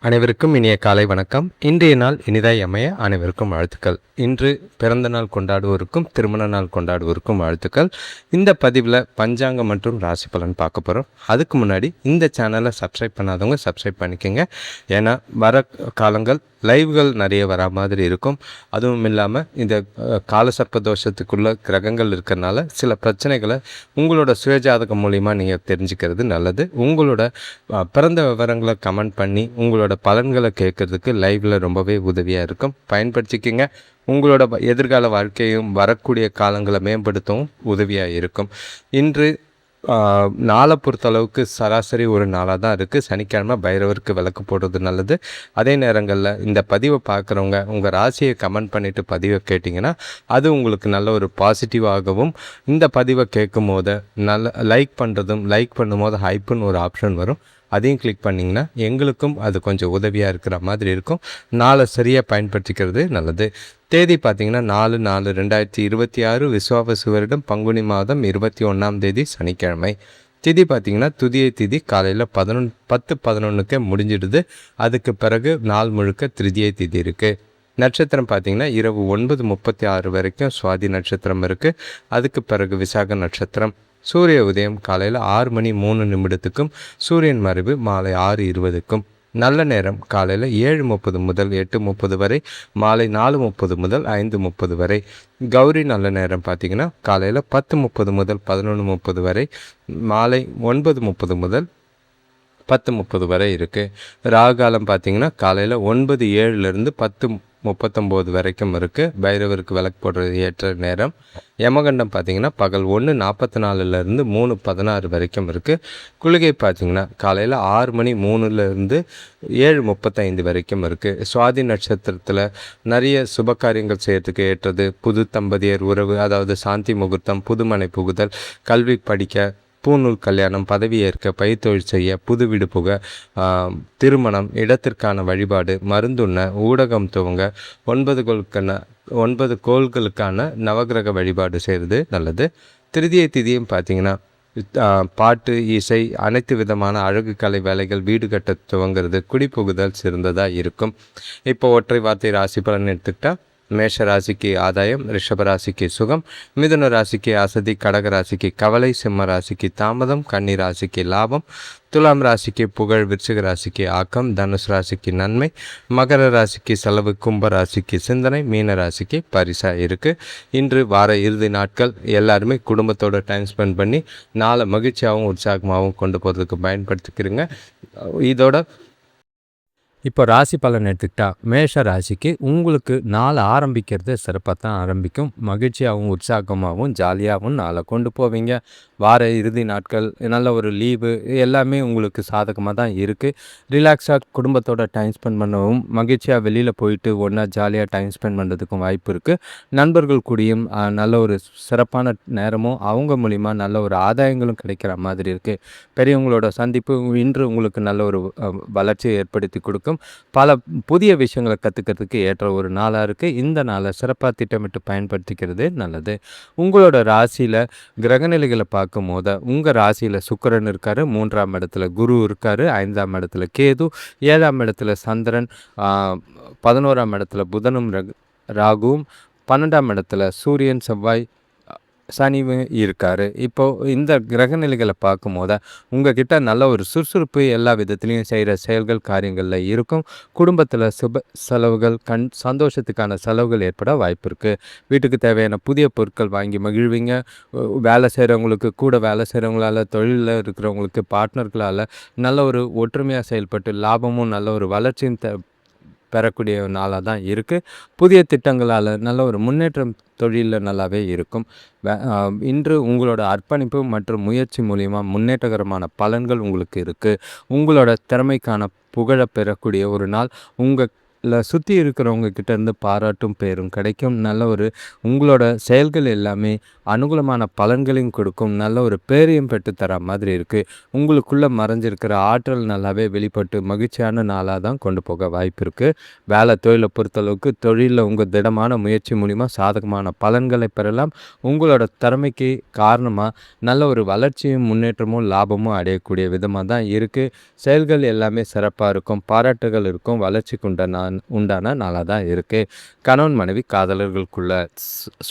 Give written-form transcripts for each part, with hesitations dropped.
அனைவருக்கும் இனிய காலை வணக்கம். இன்றைய நாள் இனிதாய் அமைய அனைவருக்கும் வாழ்த்துக்கள். இன்று பிறந்த நாள் கொண்டாடுவோருக்கும் திருமண நாள் கொண்டாடுவோருக்கும் வாழ்த்துக்கள். இந்த பதிவில் பஞ்சாங்கம் மற்றும் ராசி பலன் பார்க்க போகிறோம். அதுக்கு முன்னாடி இந்த சேனலை சப்ஸ்கிரைப் பண்ணாதவங்க சப்ஸ்கிரைப் பண்ணிக்கோங்க. ஏன்னா வர காலங்கள் லைவ்கள் நிறைய வரா மாதிரி இருக்கும். அதுவும் இல்லாமல் இந்த காலசர்ப்ப தோஷத்துக்குள்ள கிரகங்கள் இருக்கிறனால சில பிரச்சனைகளை உங்களோட சுயஜாதகம் மூலிமா நீங்கள் தெரிஞ்சுக்கிறது நல்லது. உங்களோட பிறந்த விவரங்களை கமெண்ட் பண்ணி உங்களோட பலன்களை கேட்கறதுக்கு லைவில் ரொம்பவே உதவியாக இருக்கும். பயன்படுத்திக்கிங்க. உங்களோட எதிர்கால வாழ்க்கையும் வரக்கூடிய காலங்களை மேம்படுத்தவும் உதவியாக இருக்கும். இன்று நாளை பொறுத்தளவுக்கு சராசரி ஒரு நாளாக தான் இருக்குது. சனிக்கிழமை பைரவருக்கு விளக்கு போடுறது நல்லது. அதே நேரங்களில் இந்த பதிவை பார்க்குறவங்க உங்கள் ராசியை கமெண்ட் பண்ணிவிட்டு பதிவை கேட்டிங்கன்னா அது உங்களுக்கு நல்ல ஒரு பாசிட்டிவாகவும், இந்த பதிவை கேட்கும் போது நல்ல லைக் பண்ணும்போது ஹைப்புன்னு ஒரு ஆப்ஷன் வரும். அதையும் கிளிக் பண்ணிங்கன்னா எங்களுக்கும் அது கொஞ்சம் உதவியாக இருக்கிற மாதிரி இருக்கும். நாளை சரியாக பயன்படுத்திக்கிறது நல்லது. தேதி பார்த்திங்கன்னா 4/4/2026 விஸ்வாவசு வருடம் பங்குனி மாதம் 21ஆம் தேதி சனிக்கிழமை. திதி பார்த்திங்கன்னா துதியை திதி காலையில் 10:11 முடிஞ்சிடுது. அதுக்கு பிறகு நாள் முழுக்க திருதியை திதி இருக்குது. நட்சத்திரம் பார்த்திங்கன்னா இரவு 9:36 வரைக்கும் சுவாதி நட்சத்திரம் இருக்குது. அதுக்கு பிறகு விசாக நட்சத்திரம். சூரிய உதயம் காலையில் 6:03 சூரியன் மறைவு மாலை 6:20. நல்ல நேரம் காலையில் 7:30 முதல் 8:30 வரை, மாலை 4:30 முதல் 5:30 வரை. கௌரி நல்ல நேரம் பார்த்திங்கன்னா காலையில் 10:30 முதல் 11:30 வரை, மாலை 9:30 முதல் 10:30 வரை இருக்குது. ராகாலம் பார்த்திங்கன்னா காலையில் 9:07 10:39 வரைக்கும் இருக்குது. பைரவருக்கு விளக்கு போடுறது ஏற்ற நேரம். யமகண்டம் பார்த்திங்கன்னா பகல் 1:44 3:16 வரைக்கும் இருக்குது. குளிகை பார்த்திங்கன்னா காலையில் 6:03 7:35 வரைக்கும் இருக்குது. சுவாதி நட்சத்திரத்தில் நிறைய சுப காரியங்கள் செய்கிறதுக்கு ஏற்றது. புது தம்பதியர் உறவு, அதாவது சாந்தி முகூர்த்தம், புதுமனை புகுதல், கல்வி படிக்க, பூநூல் கல்யாணம், பதவி ஏற்க, பயிர்த்தொழில் செய்ய, புது வீடு புக, திருமணம், இடத்திற்கான வழிபாடு, மருந்துண்ண, ஊடகம் துவங்க, 9 கோள்களுக்கான நவகிரக வழிபாடு செய்கிறது நல்லது. திருதியை திதியும் பார்த்திங்கன்னா பாட்டு, இசை, அனைத்து விதமான அழகு கலை வேலைகள், வீடு கட்ட துவங்கிறது, குடிபுகுதல் சிறந்ததாக இருக்கும். இப்போ ஒற்றை வார்த்தை ராசி பலன் எடுத்துக்கிட்டால் மேஷ ராசிக்கு ஆதாயம், ரிஷப ராசிக்கு சுகம், மிதுன ராசிக்கு அசதி, கடக ராசிக்கு கவலை, சிம்ம ராசிக்கு தாமதம், கன்னி ராசிக்கு லாபம், துலாம் ராசிக்கு புகழ், விருச்சிக ராசிக்கு ஆக்கம், தனுசு ராசிக்கு நன்மை, மகர ராசிக்கு செலவு, கும்ப ராசிக்கு சிந்தனை, மீன ராசிக்கு பரிசாக இருக்குது. இன்று வார இறுதி நாட்கள். எல்லாருமே குடும்பத்தோட டைம் ஸ்பெண்ட் பண்ணி நாளை மகிழ்ச்சியாகவும் உற்சாகமாகவும் கொண்டு போகிறதுக்கு பயன்படுத்திக்கிறீங்க. இதோட இப்போ ராசி பலன் எடுத்துக்கிட்டால் மேஷ ராசிக்கு உங்களுக்கு நாளை ஆரம்பிக்கிறது சிறப்பாக தான் ஆரம்பிக்கும். மகிழ்ச்சியாகவும் உற்சாகமாகவும் ஜாலியாகவும் நாளை கொண்டு போவீங்க. வார இறுதி நாட்கள், நல்ல ஒரு லீவு, எல்லாமே உங்களுக்கு சாதகமாக தான் இருக்குது. ரிலாக்ஸாக குடும்பத்தோட டைம் ஸ்பெண்ட் பண்ணவும், மகிழ்ச்சியாக வெளியில் போயிட்டு ஒன்றா ஜாலியாக டைம் ஸ்பெண்ட் பண்ணுறதுக்கும் வாய்ப்பு இருக்குது. நண்பர்கள் கூடியும் நல்ல ஒரு சிறப்பான நேரமும் அவங்க மூலிமா நல்ல ஒரு ஆதாயங்களும் கிடைக்கிற மாதிரி இருக்குது. பெரியவங்களோட சந்திப்பு இன்று உங்களுக்கு நல்ல ஒரு வளர்ச்சியை ஏற்படுத்தி கொடுக்கும். பல புதிய விஷயங்களை கற்றுக்கிறதுக்கு ஏற்ற ஒரு நாளாக இருக்குது. இந்த நாளை சிறப்பாக திட்டமிட்டு பயன்படுத்திக்கிறது நல்லது. உங்களோட ராசியில் கிரகநிலைகளை பார்க்கும் போது உங்கள் ராசியில் சுக்கிரன் இருக்கார், 3ஆம் இடத்துல குரு இருக்கார், 5ஆம் இடத்துல கேது, 7ஆம் இடத்துல சந்திரன், 11ஆம் இடத்துல புதனும் ராகுவும், 12ஆம் இடத்துல சூரியன், செவ்வாய், சனிவும் இருக்கார். இப்போது இந்த கிரகநிலைகளை பார்க்கும் போது உங்ககிட்ட நல்ல ஒரு சுறுசுறுப்பு எல்லா விதத்துலேயும் செய்கிற செயல்கள் காரியங்களில் இருக்கும். குடும்பத்தில் சுப செலவுகள், சந்தோஷத்துக்கான செலவுகள் ஏற்பட வாய்ப்பு இருக்குது. வீட்டுக்கு தேவையான புதிய பொருட்கள் வாங்கி மகிழ்வீங்க. வேலை செய்கிறவங்களுக்கு, கூட வேலை செய்கிறவங்களால், தொழிலில் இருக்கிறவங்களுக்கு, பார்ட்னர்களால் நல்ல ஒரு ஒற்றுமையாக செயல்பட்டு லாபமும் நல்ல ஒரு வளர்ச்சியும் பெறக்கூடிய நாளாக தான் இருக்குது. புதிய திட்டங்களால் நல்ல ஒரு முன்னேற்றம் தொழிலில் நல்லாவே இருக்கும். இன்று உங்களோட அர்ப்பணிப்பு மற்றும் முயற்சி மூலிமா முன்னேற்றகரமான பலன்கள் உங்களுக்கு இருக்குது. உங்களோட திறமைக்கான புகழை பெறக்கூடிய ஒரு நாள். உங்கள் சுற்றி இருக்கிறவங்க கிட்ட இருந்து பாராட்டும் பேரும் கிடைக்கும். நல்ல ஒரு உங்களோட செயல்கள் எல்லாமே அனுகூலமான பலன்களையும் கொடுக்கும். நல்ல ஒரு பேரையும் பெற்று தர மாதிரி இருக்குது. உங்களுக்குள்ளே மறைஞ்சிருக்கிற ஆற்றல் நல்லாவே வெளிப்பட்டு மகிழ்ச்சியான நாளாக தான் கொண்டு போக வாய்ப்பு இருக்குது. வேலை தொழிலை பொறுத்தளவுக்கு தொழிலில் உங்கள் திடமான முயற்சி மூலிமா சாதகமான பலன்களை பெறலாம். உங்களோட திறமைக்கு காரணமாக நல்ல ஒரு வளர்ச்சியும் முன்னேற்றமும் லாபமும் அடையக்கூடிய விதமாக தான் இருக்குது. செயல்கள் எல்லாமே சிறப்பாக இருக்கும். பாராட்டுகள் இருக்கும். வளர்ச்சிக்கு உண்டான நாளாக தான் இருக்குது. கணவன் மனைவி காதலர்களுக்குள்ள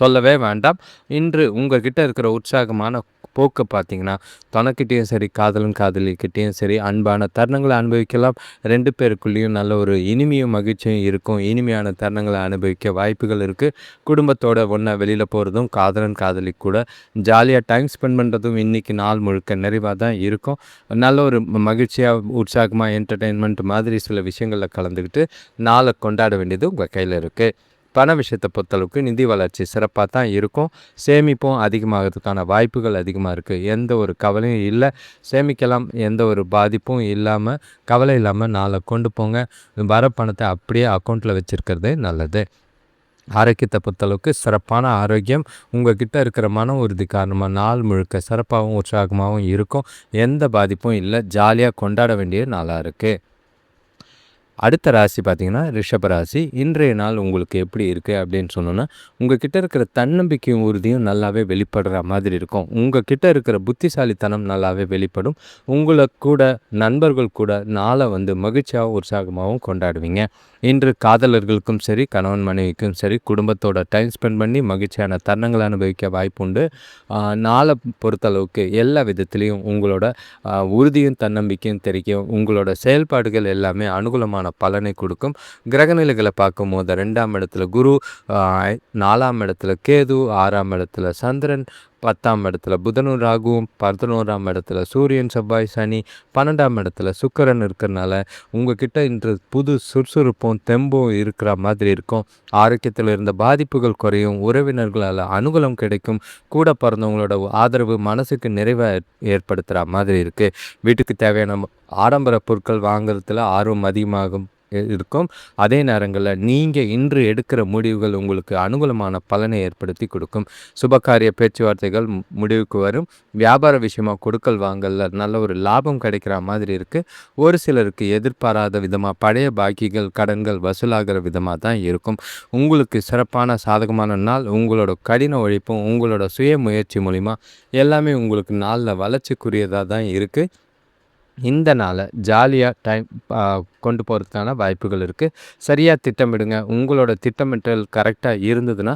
சொல்லவே வேண்டாம். இன்று உங்ககிட்ட இருக்கிற உற்சாகமான போக்கு பார்த்தீங்கன்னா தனக்கிட்டேயும் சரி காதலன் காதலிக்கிட்டேயும் சரி அன்பான தருணங்களை அனுபவிக்கலாம். 2 பேருக்குள்ளேயும் நல்ல ஒரு இனிமையும் மகிழ்ச்சியும் இருக்கும். இனிமையான தருணங்களை அனுபவிக்க வாய்ப்புகள் இருக்குது. குடும்பத்தோட ஒன்றா வெளியில் போகிறதும் காதலன் காதலி கூட ஜாலியாக டைம் ஸ்பெண்ட் பண்ணுறதும் இன்றைக்கி நாள் முழுக்க நிறைவாக தான் இருக்கும். நல்ல ஒரு மகிழ்ச்சியாக உற்சாகமாக என்டர்டெயின்மெண்ட் மாதிரி சில விஷயங்களில் கலந்துக்கிட்டு நாளை கொண்டாட வேண்டியது உங்கள் கையில் இருக்குது. பண விஷயத்தை பொறுத்தளவுக்கு நிதி வளர்ச்சி சிறப்பாக தான் இருக்கும். சேமிப்பும் அதிகமாகிறதுக்கான வாய்ப்புகள் அதிகமாக இருக்குது. எந்த ஒரு கவலையும் இல்லை. சேமிக்கலாம். எந்த ஒரு பாதிப்பும் இல்லாமல் கவலை இல்லாமல் நாளை கொண்டு போங்க. வர பணத்தை அப்படியே அக்கௌண்ட்டில் வச்சுருக்கிறதே நல்லது. ஆரோக்கியத்தை பொறுத்தளவுக்கு சிறப்பான ஆரோக்கியம். உங்கள் கிட்ட இருக்கிற மன உறுதி காரணமாக நாள் முழுக்க சிறப்பாகவும் உற்சாகமாகவும் இருக்கும். எந்த பாதிப்பும் இல்லை. ஜாலியாக கொண்டாட வேண்டிய நாளாக இருக்குது. அடுத்த ராசி பார்த்திங்கன்னா ரிஷப ராசி. இன்றைய நாள் உங்களுக்கு எப்படி இருக்குது அப்படின்னு சொன்னோன்னா, உங்கள் கிட்ட இருக்கிற தன்னம்பிக்கையும் உறுதியும் நல்லாவே வெளிப்படுற மாதிரி இருக்கும். உங்கள் கிட்ட இருக்கிற புத்திசாலித்தனம் நல்லாவே வெளிப்படும். உங்களை கூட நண்பர்கள் கூட நாளை மகிழ்ச்சியாகவும் உற்சாகமாகவும் கொண்டாடுவீங்க. இன்று காதலர்களுக்கும் சரி கணவன் மனைவிக்கும் சரி குடும்பத்தோட டைம் ஸ்பெண்ட் பண்ணி மகிழ்ச்சியான தருணங்களை அனுபவிக்க வாய்ப்புண்டு. நாளை பொறுத்தளவுக்கு எல்லா விதத்துலேயும் உங்களோட உறுதியும் தன்னம்பிக்கையும் தெரியும். உங்களோட செயல்பாடுகள் எல்லாமே அனுகூலமான பலனை கொடுக்கும். கிரகநிலைகளை பார்க்கும்போது 2ஆம் இடத்துல குரு, 4ஆம் இடத்துல கேது, 6ஆம் இடத்துல சந்திரன், 10ஆம் இடத்துல புதனும் ராகுவும், 11ஆம் இடத்துல சூரியன் செவ்வாய் சனி, 12ஆம் இடத்துல சுக்கிரன் இருக்கிறனால உங்ககிட்ட இன்று புது சுறுசுறுப்பும் தெம்பும் இருக்கிற மாதிரி இருக்கும். ஆரோக்கியத்தில் இருந்த பாதிப்புகள் குறையும். உறவினர்களால் அனுகூலம் கிடைக்கும். கூட பிறந்தவங்களோட ஆதரவு மனசுக்கு நிறைவை ஏற்படுத்துகிற மாதிரி இருக்குது. வீட்டுக்கு தேவையான ஆடம்பர பொருட்கள் வாங்குறதுல ஆர்வம் அதிகமாகும் இருக்கும். அதே நேரங்களில் நீங்கள் இன்று எடுக்கிற முடிவுகள் உங்களுக்கு அனுகூலமான பலனை ஏற்படுத்தி கொடுக்கும். சுபகாரிய பேச்சுவார்த்தைகள் முடிவுக்கு வரும். வியாபார விஷயமாக கொடுக்கல் வாங்கலில் நல்ல ஒரு லாபம் கிடைக்கிற மாதிரி இருக்குது. ஒரு சிலருக்கு எதிர்பாராத விதமாக பழைய பாக்கிகள் கடன்கள் வசூலாகிற விதமாக தான் இருக்கும். உங்களுக்கு சிறப்பான சாதகமான நாள். உங்களோட கடின உழைப்பும் உங்களோட சுய முயற்சி மூலிமா எல்லாமே உங்களுக்கு நாளில் வளர்ச்சிக்குரியதாக தான் இருக்குது. இந்த நாளை ஜாலியாக டைம் கொண்டு போகிறதுக்கான வாய்ப்புகள் இருக்குது. சரியாக திட்டமிடுங்க. உங்களோட திட்டமிட்டல் கரெக்டாக இருந்ததுன்னா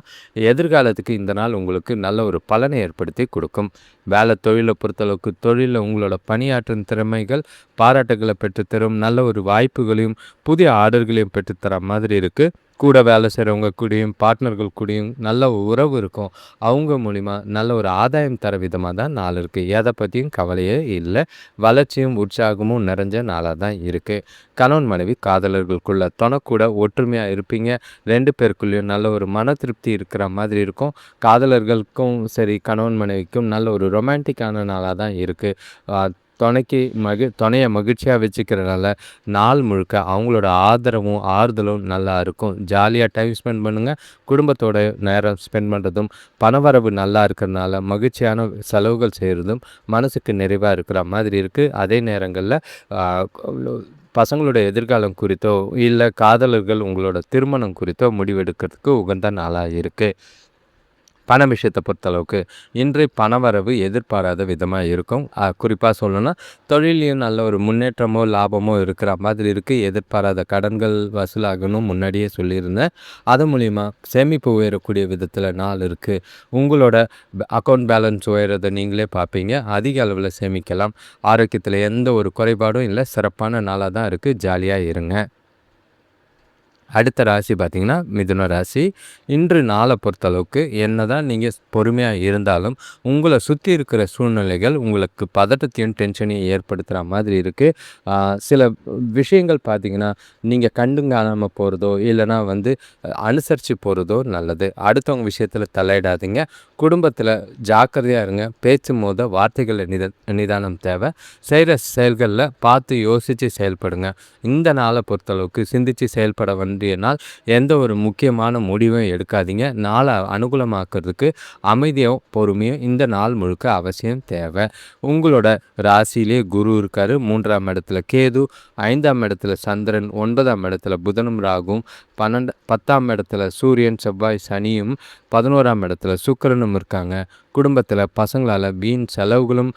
எதிர்காலத்துக்கு இந்த நாள் உங்களுக்கு நல்ல ஒரு பலனை ஏற்படுத்தி கொடுக்கும். வேலை தொழிலை பொறுத்தளவுக்கு தொழிலில் உங்களோட பணியாற்றும் திறமைகள் பாராட்டுகளை பெற்றுத்தரும். நல்ல ஒரு வாய்ப்புகளையும் புதிய ஆர்டர்களையும் பெற்றுத்தர மாதிரி இருக்குது. கூட வேலை செய்கிறவங்க கூடயும் பார்ட்னர்கள் கூடயும் நல்ல உறவு இருக்கும். அவங்க மூலிமா நல்ல ஒரு ஆதாயம் தர விதமாக தான் நாள் இருக்குது. எதை பற்றியும் கவலையே இல்லை. வளர்ச்சியும் உற்சாகமும் நிறைஞ்ச நாளாக தான் இருக்குது. கணவன் மனைவி காதலர்களுக்குள்ள தொணக்கூட ஒற்றுமையாக இருப்பீங்க. 2 பேருக்குள்ளேயும் நல்ல ஒரு மன திருப்தி இருக்கிற மாதிரி இருக்கும். காதலர்களுக்கும் சரி கணவன் மனைவிக்கும் நல்ல ஒரு ரொமான்டிக்கான நாளாக தான் இருக்குது. துணையை மகிழ்ச்சியாக வச்சுக்கிறனால நாள் முழுக்க அவங்களோட ஆதரவும் ஆறுதலும் நல்லா இருக்கும். ஜாலியாக டைம் ஸ்பெண்ட் பண்ணுங்கள். குடும்பத்தோட நேரம் ஸ்பெண்ட் பண்ணுறதும் பணவரவு நல்லா இருக்கிறனால மகிழ்ச்சியான செலவுகள் செய்கிறதும் மனசுக்கு நிறைவாக இருக்கிற மாதிரி இருக்குது. அதே நேரங்களில் பசங்களோட எதிர்காலம் குறித்தோ இல்லை காதலர்கள் உங்களோட திருமணம் குறித்தோ முடிவெடுக்கிறதுக்கு உகந்த நாளாக இருக்குது. பண விஷயத்தை பொறுத்தளவுக்கு இன்று பணவரவு எதிர்பாராத விதமாக இருக்கும். குறிப்பாக சொல்லணும்னா தொழிலையும் நல்ல ஒரு முன்னேற்றமோ லாபமோ இருக்கிற மாதிரி இருக்குது. எதிர்பாராத கடன்கள் வசூலாகணும் முன்னாடியே சொல்லியிருந்தேன். அது மூலிமா சேமிப்பு உயரக்கூடிய விதத்தில் நாள் இருக்குது. உங்களோட அக்கௌண்ட் பேலன்ஸ் உயரதை நீங்களே பார்ப்பீங்க. அதிக அளவில் சேமிக்கலாம். ஆரோக்கியத்தில் எந்த ஒரு குறைபாடும் இல்லை. சிறப்பான நாளாக தான் இருக்குது. ஜாலியாக இருங்க. அடுத்த ராசி பார்த்திங்கன்னா மிதுன ராசி. இன்று நாளை பொறுத்தளவுக்கு என்ன தான் நீங்கள் பொறுமையாக இருந்தாலும் உங்களை சுற்றி இருக்கிற சூழ்நிலைகள் உங்களுக்கு பதட்டத்தையும் டென்ஷனையும் ஏற்படுத்துகிற மாதிரி இருக்குது. சில விஷயங்கள் பார்த்திங்கன்னா நீங்கள் கண்டுங்காணாமல் போகிறதோ இல்லைனா அனுசரித்து போகிறதோ நல்லது. அடுத்தவங்க விஷயத்தில் தலையிடாதீங்க. குடும்பத்தில் ஜாக்கிரதையாக இருங்க. பேச்சும் போது வார்த்தைகளில் நிதானம் தேவை. செய்கிற செயல்களில் பார்த்து யோசித்து செயல்படுங்க. இந்த நாளை பொறுத்தளவுக்கு சிந்தித்து செயல்பட வேண்டிய நாள். எந்த ஒரு முக்கியமான முடிவும் எடுக்காதீங்க. நாளை அனுகூலமாக்குறதுக்கு அமைதியும் பொறுமையும் இந்த நாள் முழுக்க அவசியம் தேவை. உங்களோட ராசியிலே குரு இருக்கார், 3ஆம் இடத்துல கேது, 5ஆம் இடத்துல சந்திரன், 9ஆம் இடத்துல புதனும் ராகும், 10ஆம் இடத்துல சூரியன் செவ்வாய் சனியும், 11ஆம் இடத்துல சுக்கிரனும் இருக்காங்க. குடும்பத்தில் பசங்களால் வீண் செலவுகளும்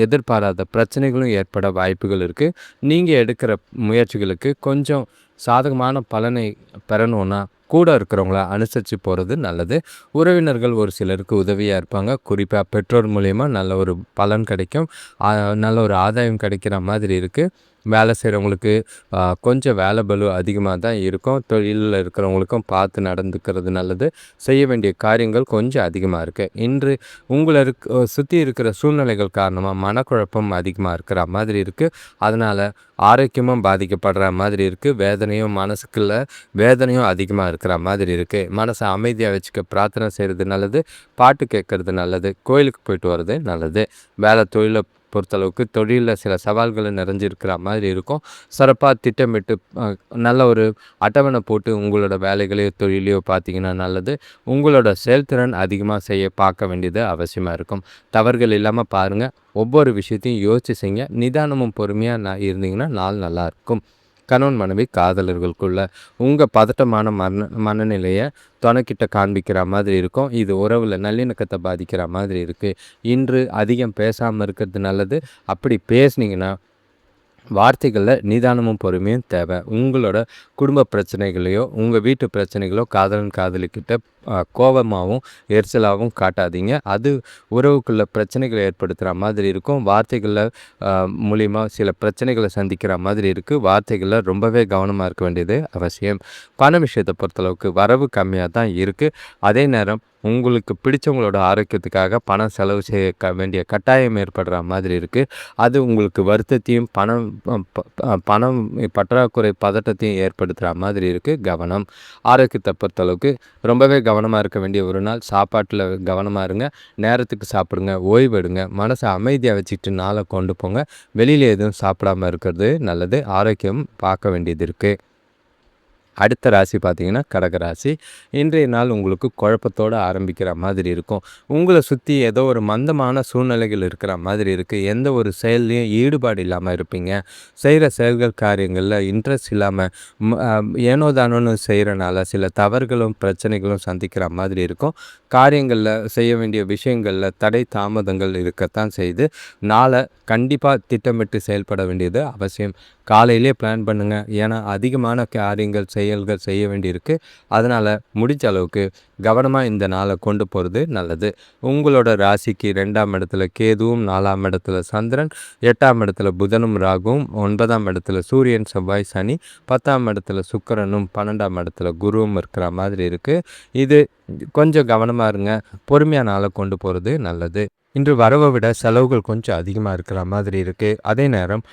எதிர்பாராத பிரச்சனைகளும் ஏற்பட வாய்ப்புகள் இருக்குது. நீங்கள் எடுக்கிற முயற்சிகளுக்கு கொஞ்சம் சாதகமான பலனை பெறணுன்னா கூட இருக்கிறவங்கள அனுசரித்து போகிறது நல்லது. உறவினர்கள் ஒரு சிலருக்கு உதவியாக இருப்பாங்க. குறிப்பாக பெற்றோர் மூலயமா நல்ல ஒரு பலன் கிடைக்கும். நல்ல ஒரு ஆதாயம் கிடைக்கிற மாதிரி இருக்குது. வேலை செய்கிறவங்களுக்கு கொஞ்சம் வேலை பளு அதிகமாக தான் இருக்கும். தொழிலில் இருக்கிறவங்களுக்கும் பார்த்து நடந்துக்கிறது நல்லது. செய்ய வேண்டிய காரியங்கள் கொஞ்சம் அதிகமாக இருக்குது. இன்று உங்களை சுற்றி இருக்கிற சூழ்நிலைகள் காரணமாக மனக்குழப்பம் அதிகமாக இருக்கிற மாதிரி இருக்குது. அதனால் ஆரோக்கியமும் பாதிக்கப்படுற மாதிரி இருக்குது. மனசுக்குள்ள வேதனையும் அதிகமாக இருக்கிற மாதிரி இருக்குது. மனசை அமைதியாக வச்சுக்க பிரார்த்தனை செய்கிறது நல்லது. பாட்டு கேட்குறது நல்லது. கோயிலுக்கு போயிட்டு வர்றது நல்லது. தொழிலை பொறுத்தளவுக்கு தொழிலில் சில சவால்களை நிறைஞ்சிருக்கிற மாதிரி இருக்கும். சிறப்பாக திட்டமிட்டு நல்ல ஒரு அட்டவணை போட்டு உங்களோட வேலைகளையோ தொழிலையோ பார்த்தீங்கன்னா நல்லது. உங்களோட செயல்திறன் அதிகமாக செய்ய பார்க்க வேண்டியது அவசியமாக இருக்கும். தவறுகள் இல்லாமல் பாருங்கள். ஒவ்வொரு விஷயத்தையும் யோசித்து செய்யுங்க. நிதானமும் பொறுமையாக இருந்தீங்கன்னா நாள் நல்லாயிருக்கும். கணவன் மனைவி காதலர்களுக்குள்ள உங்கள் பதட்டமான மனநிலையை துணைக்கிட்ட காண்பிக்கிற மாதிரி இருக்கும். இது உறவில் நல்லிணக்கத்தை பாதிக்கிற மாதிரி இருக்குது. இன்று அதிகம் பேசாமல் இருக்கிறது நல்லது. அப்படி பேசுனீங்கன்னா வார்த்தைகளில் நிதானமும் பொறுமையும் தேவை. உங்களோட குடும்ப பிரச்சனைகளையோ உங்கள் வீட்டு பிரச்சனைகளோ காதலிக்கிட்ட கோபமாகவும் எரிச்சலாகவும் காட்டாதீங்க. அது உறவுக்குள்ள பிரச்சனைகளை ஏற்படுத்துகிற மாதிரி இருக்கும். வார்த்தைகளில் மூலிமா சில பிரச்சனைகளை சந்திக்கிற மாதிரி இருக்குது. வார்த்தைகளில் ரொம்பவே கவனமாக இருக்க வேண்டியது அவசியம். பண விஷயத்தை பொறுத்தளவுக்கு வரவு கம்மியாக தான் இருக்குது. அதே நேரம் உங்களுக்கு பிடிச்சவங்களோட ஆரோக்கியத்துக்காக பணம் செலவு செய்ய வேண்டிய கட்டாயம் ஏற்படுற மாதிரி இருக்குது. அது உங்களுக்கு வருத்தத்தையும் பணம் பற்றாக்குறை பதட்டத்தையும் ஏற்படுத்துகிற மாதிரி இருக்குது. கவனம். ஆரோக்கியத்தை பொறுத்தளவுக்கு ரொம்பவே கவனமாக இருக்க வேண்டிய ஒரு நாள். சாப்பாட்டில் கவனமாக இருங்க. நேரத்துக்கு சாப்பிடுங்க. ஓய்வெடுங்க. மனசை அமைதியாக வச்சுக்கிட்டு நாளை கொண்டு போங்க. வெளியில் எதுவும் சாப்பிடாமல் இருக்கிறது நல்லது. ஆரோக்கியம் பார்க்க வேண்டியது இருக்குது. அடுத்த ராசி பார்த்திங்கன்னா கடகராசி. இன்றைய நாள் உங்களுக்கு குழப்பத்தோடு ஆரம்பிக்கிற மாதிரி இருக்கும். உங்களை சுற்றி ஏதோ ஒரு மந்தமான சூழ்நிலைகள் இருக்கிற மாதிரி இருக்குது. எந்த ஒரு செயல்லையும் ஈடுபாடு இல்லாமல் இருப்பீங்க. செய்கிற செயல்கள் காரியங்களில் இன்ட்ரெஸ்ட் இல்லாமல் ஏனோ தானோன்னு செய்கிறனால சில தவறுகளும் பிரச்சனைகளும் சந்திக்கிற மாதிரி இருக்கும். காரியங்களில் செய்ய வேண்டிய விஷயங்களில் தடை தாமதங்கள் இருக்கத்தான் செய்து நாளை கண்டிப்பாக திட்டமிட்டு செயல்பட வேண்டியது அவசியம். காலையிலே பிளான் பண்ணுங்கள். ஏன்னா அதிகமான காரியங்கள் செயல்கள் செய்ய வேண்டியிருக்கு. அதனால் முடிஞ்ச அளவுக்கு கவனமாக இந்த நாளை கொண்டு போகிறது நல்லது. உங்களோட ராசிக்கு 2ஆம் இடத்துல கேதுவும், 4ஆம் இடத்துல சந்திரன், 8ஆம் இடத்துல புதனும் ராகுவும், 9ஆம் இடத்துல சூரியன் செவ்வாய் சனி, 10ஆம் இடத்துல சுக்கிரனும், 12ஆம் இடத்துல குருவும் இருக்கிற மாதிரி இருக்குது. இது கொஞ்சம் கவனமாக இருங்க. பொறுமையாக நாளை கொண்டு போகிறது நல்லது. இன்று வரவை விட செலவுகள் கொஞ்சம் அதிகமாக இருக்கிற மாதிரி இருக்குது. அதே நேரம்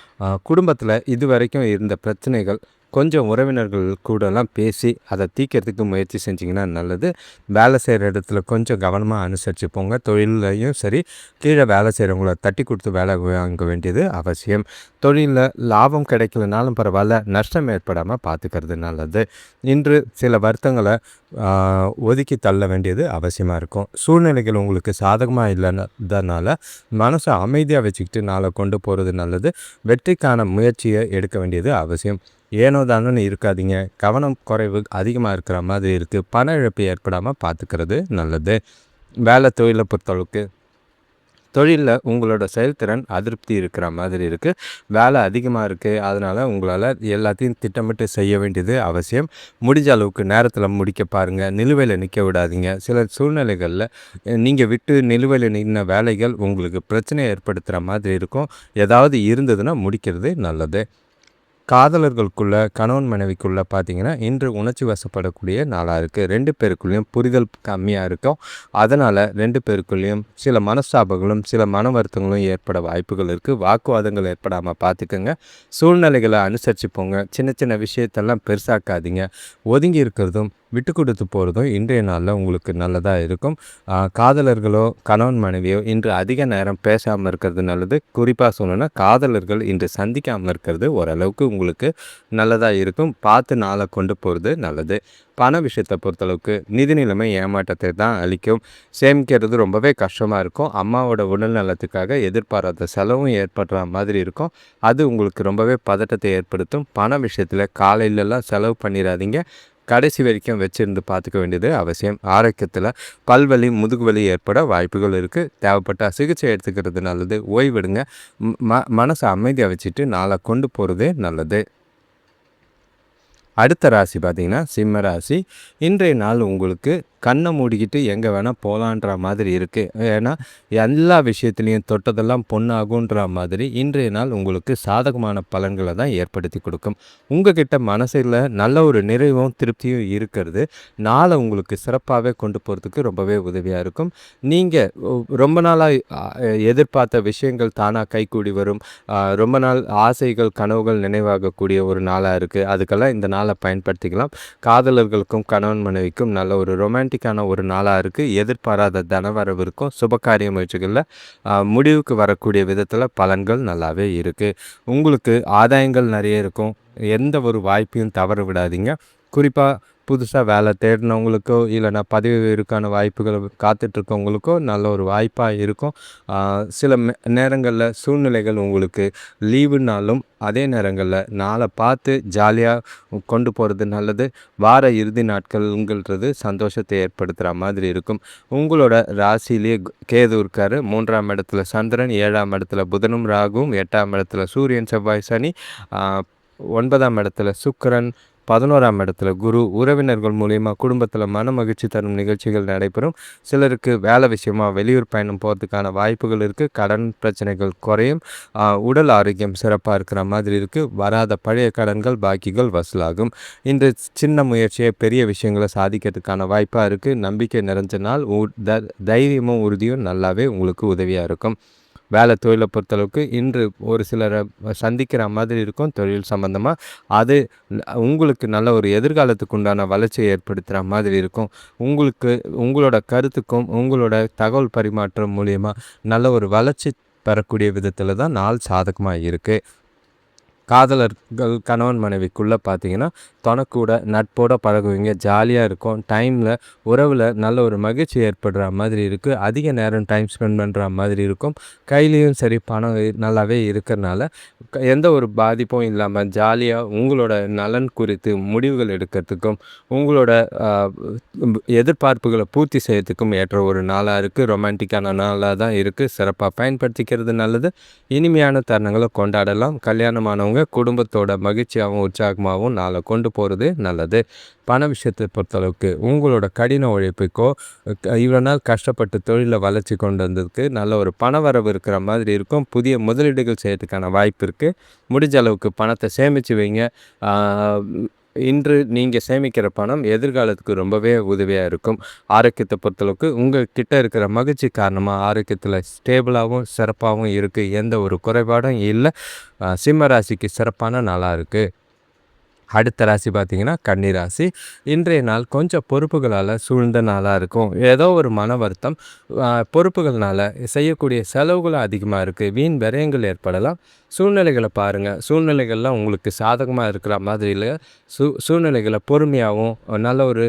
குடும்பத்தில் இதுவரைக்கும் இருந்த பிரச்சனைகள் கொஞ்சம் உறவினர்கள் கூடலாம் பேசி அதை தீர்க்கறதுக்கு முயற்சி செஞ்சிங்கன்னா நல்லது. வேலை செய்கிற இடத்துல கொஞ்சம் கவனமாக அனுசரித்து போங்க. தொழிலையும் சரி, கீழே வேலை செய்கிறவங்கள தட்டி கொடுத்து வேலை வாங்க வேண்டியது அவசியம். தொழிலில் லாபம் கிடைக்கலனாலும் பரவாயில்ல, நஷ்டம் ஏற்படாமல் பார்த்துக்கிறது நல்லது. இன்று சில வருத்தங்களை ஒதுக்கி தள்ள வேண்டியது அவசியமாக இருக்கும். சூழ்நிலைகள் உங்களுக்கு சாதகமாக இல்லைன்றதுனால மனசை அமைதியாக வச்சுக்கிட்டு நாளை கொண்டு போகிறது நல்லது. வெற்றிக்கான முயற்சியை எடுக்க வேண்டியது அவசியம். ஏனோ தானோன்னு இருக்காதீங்க. கவனம் குறைவு அதிகமாக இருக்கிற மாதிரி இருக்குது. பண இழப்பு ஏற்படாமல் பார்த்துக்கிறது நல்லது. தொழிலை பொறுத்தளவுக்கு தொழிலில் உங்களோட செயல்திறன் அதிருப்தி இருக்கிற மாதிரி இருக்குது. வேலை அதிகமாக இருக்குது. அதனால் உங்களால் எல்லாத்தையும் திட்டமிட்டு செய்ய வேண்டியது அவசியம். முடிஞ்ச அளவுக்கு நேரத்தில் முடிக்க பாருங்கள். நிலுவையில் நிற்க விடாதீங்க. சில சூழ்நிலைகளில் நீங்கள் விட்டு நிலுவையில் நின்ன வேலைகள் உங்களுக்கு பிரச்சனையை ஏற்படுத்துகிற மாதிரி இருக்கும். ஏதாவது இருந்ததுன்னா முடிக்கிறது நல்லது. காதலர்களுக்குள்ள கணவன் மனைவிக்குள்ளே பார்த்திங்கன்னா இன்று உணர்ச்சி வசப்படக்கூடிய நாளாக இருக்குது. 2 பேருக்குள்ளேயும் புரிதல் கம்மியாக இருக்கும். அதனால் 2 பேருக்குள்ளேயும் சில மனஸ்தாபங்களும் சில மன வருத்தங்களும் ஏற்பட வாய்ப்புகள் இருக்குது. வாக்குவாதங்கள் ஏற்படாமல் பார்த்துக்கோங்க. சூழ்நிலைகளை அனுசரித்து போங்க. சின்ன சின்ன விஷயத்தெல்லாம் பெருசாக்காதீங்க. ஒதுங்கி இருக்கிறதும் விட்டு கொடுத்து போகிறதும் இன்றைய நாளில் உங்களுக்கு நல்லதாக இருக்கும். காதலர்களோ கணவன் மனைவியோ இன்று அதிக நேரம் பேசாமல் இருக்கிறது நல்லது. குறிப்பாக சொல்லணும்னா காதலர்கள் இன்று சந்திக்காமல் இருக்கிறது ஓரளவுக்கு உங்களுக்கு நல்லதாக இருக்கும். பார்த்து நாளை கொண்டு போகிறது நல்லது. பண விஷயத்தை பொறுத்தளவுக்கு நிதி நிலைமை ஏமாற்றத்தை தான் அளிக்கும். சேமிக்கிறது ரொம்பவே கஷ்டமாக இருக்கும். அம்மாவோட உடல் நலத்துக்காக எதிர்பாராத செலவும் ஏற்படுற மாதிரி இருக்கும். அது உங்களுக்கு ரொம்பவே பதட்டத்தை ஏற்படுத்தும். பண விஷயத்தில் காலையிலலாம் செலவு பண்ணிடாதீங்க. கடைசி வரைக்கும் வச்சுருந்து பார்த்துக்க வேண்டியது அவசியம். ஆரோக்கியத்தில் பல்வலி முதுகுவலி ஏற்பட வாய்ப்புகள் இருக்குது. தேவைப்பட்ட சிகிச்சை எடுத்துக்கிறது நல்லது. ஓய்வெடுங்க. மனசை அமைதியாக வச்சுட்டு நாளை கொண்டு போகிறது நல்லது. அடுத்த ராசி பார்த்திங்கன்னா சிம்ம ராசி. இன்றைய நாள் உங்களுக்கு கண்ணை மூடிக்கிட்டு எங்கே வேணால் போகலான்ற மாதிரி இருக்குது. ஏன்னா எல்லா விஷயத்துலேயும் தொட்டதெல்லாம் பொண்ணாகுன்ற மாதிரி இன்றைய நாள் உங்களுக்கு சாதகமான பலன்களை தான் ஏற்படுத்தி கொடுக்கும். உங்ககிட்ட மனசில் நல்ல ஒரு நிறைவும் திருப்தியும் இருக்கிறது நாளை உங்களுக்கு சிறப்பாகவே கொண்டு போகிறதுக்கு ரொம்பவே உதவியாக இருக்கும். நீங்கள் ரொம்ப நாளாக எதிர்பார்த்த விஷயங்கள் தானாக கைகூடி வரும். ரொம்ப நாள் ஆசைகள் கனவுகள் நினைவாகக்கூடிய ஒரு நாளாக இருக்குது. அதுக்கெல்லாம் இந்த நாளை பயன்படுத்திக்கலாம். காதலர்களுக்கும் கணவன் மனைவிக்கும் நல்ல ஒரு ரொமான்டிக்கான ஒரு நாளாக இருக்குது. எதிர்பாராத தனவரவு இருக்கும். சுபகாரிய முயற்சிகளில் முடிவுக்கு வரக்கூடிய விதத்தில் பலன்கள் நல்லாவே இருக்குது. உங்களுக்கு ஆதாயங்கள் நிறைய இருக்கும். எந்த ஒரு வாய்ப்பையும் தவற விடாதீங்க. குறிப்பாக புதுசாக வேலை தேடினவங்களுக்கோ இல்லைனா பதவி உயர்வுக்கான வாய்ப்புகள் காத்துட்ருக்கவங்களுக்கோ நல்ல ஒரு வாய்ப்பாக இருக்கும். சில நேரங்களில் சூழ்நிலைகள் உங்களுக்கு லீவுனாலும் அதே நேரங்களில் நாளை பார்த்து ஜாலியாக கொண்டு போகிறது நல்லது. வார இறுதி நாட்கள்ங்கிறது சந்தோஷத்தை ஏற்படுத்துகிற மாதிரி இருக்கும். உங்களோட ராசியிலேயே கேது இருக்கார். 3ஆம் இடத்துல சந்திரன், 7ஆம் இடத்துல புதனும் ராகுவும், 8ஆம் இடத்துல சூரியன் செவ்வாய் சனி, 9ஆம் இடத்துல சுக்கிரன், 11ஆம் இடத்துல குரு. உறவினர்கள் மூலிமா குடும்பத்தில் மன மகிழ்ச்சி தரும் நிகழ்ச்சிகள் நடைபெறும். சிலருக்கு வேலை விஷயமாக வெளியூர் பயணம் போகிறதுக்கான வாய்ப்புகள் இருக்குது. கடன் பிரச்சனைகள் குறையும். உடல் ஆரோக்கியம் சிறப்பாக இருக்கிற மாதிரி இருக்குது. வராத பழைய கடன்கள் பாக்கிகள் வசூலாகும். இந்த சின்ன முயற்சியை பெரிய விஷயங்களை சாதிக்கிறதுக்கான வாய்ப்பாக இருக்குது. நம்பிக்கை நிறைஞ்ச நாள். தைரியமும் உறுதியும் நல்லாவே உங்களுக்கு உதவியாக இருக்கும். வேலை தொழிலை பொறுத்தளவுக்கு இன்று ஒரு சிலரை சந்திக்கிற மாதிரி இருக்கும். தொழில் சம்பந்தமாக அது உங்களுக்கு நல்ல ஒரு எதிர்காலத்துக்கு உண்டான வளர்ச்சியை ஏற்படுத்துகிற மாதிரி இருக்கும். உங்களோட கருத்துக்கும் உங்களோட தகவல் பரிமாற்றம் மூலியமாக நல்ல ஒரு வளர்ச்சி பெறக்கூடிய விதத்தில் தான் நாள் சாதகமாக இருக்குது. காதலர்கள் கணவன் மனைவிக்குள்ளே பார்த்தீங்கன்னா தனக்கூட நட்போடு பழகுவீங்க. ஜாலியாக இருக்கும். டைமில் உறவில் நல்ல ஒரு மகிழ்ச்சி ஏற்படுற மாதிரி இருக்குது. அதிக நேரம் டைம் ஸ்பெண்ட் பண்ணுற மாதிரி இருக்கும். கையிலையும் சரி பணம் நல்லாவே இருக்கிறனால எந்த ஒரு பாதிப்பும் இல்லாமல் ஜாலியாக உங்களோட நலன் குறித்து முடிவுகள் எடுக்கிறதுக்கும் உங்களோட எதிர்பார்ப்புகளை பூர்த்தி செய்யறதுக்கும் ஏற்ற ஒரு நாளாக இருக்குது. ரொமான்டிக்கான நாளாக தான் இருக்குது. சிறப்பாக பயன்படுத்திக்கிறது நல்லது. இனிமையான தருணங்களை கொண்டாடலாம். கல்யாணமானவங்க குடும்பத்தோட மகிழ்ச்சியாகவும் உற்சாகமாகவும் நாளை கொண்டு போகிறது நல்லது. பண விஷயத்தை பொறுத்தளவுக்கு உங்களோட கடின உழைப்புக்கோ இவ்வளோ நாள் கஷ்டப்பட்டு தொழிலை வளர்ச்சி கொண்டு வந்ததுக்கு நல்ல ஒரு பண வரவு இருக்கிற மாதிரி இருக்கும். புதிய முதலீடுகள் செய்யறதுக்கான வாய்ப்பு இருக்குது. முடிஞ்ச அளவுக்கு பணத்தை சேமித்து வைங்க. இன்று நீங்கள் சேமிக்கிற பணம் எதிர்காலத்துக்கு ரொம்பவே உதவியாக இருக்கும். ஆரோக்கியத்தை பொறுத்தளவுக்கு உங்கள் கிட்ட இருக்கிற மகிழ்ச்சி காரணமாக ஆரோக்கியத்தில் ஸ்டேபிளாகவும் சிறப்பாகவும் இருக்குது. எந்த ஒரு குறைபாடும் இல்லை. சிம்ம ராசிக்கு சிறப்பான நாளாக இருக்குது. அடுத்த ராசி பார்த்திங்கன்னா கன்னி ராசி. இன்றைய நாள் கொஞ்சம் பொறுப்புகளால் சூழ்ந்த நாளாக இருக்கும். ஏதோ ஒரு மன வருத்தம். பொறுப்புகள்னால் செய்யக்கூடிய செலவுகளும் அதிகமாக இருக்குது. வீண் விரயங்கள் ஏற்படலாம். சூழ்நிலைகளை பாருங்கள். சூழ்நிலைகள்லாம் உங்களுக்கு சாதகமாக இருக்கிற மாதிரி இல்லை. சூழ்நிலைகளை பொறுமையாகவும் நல்ல ஒரு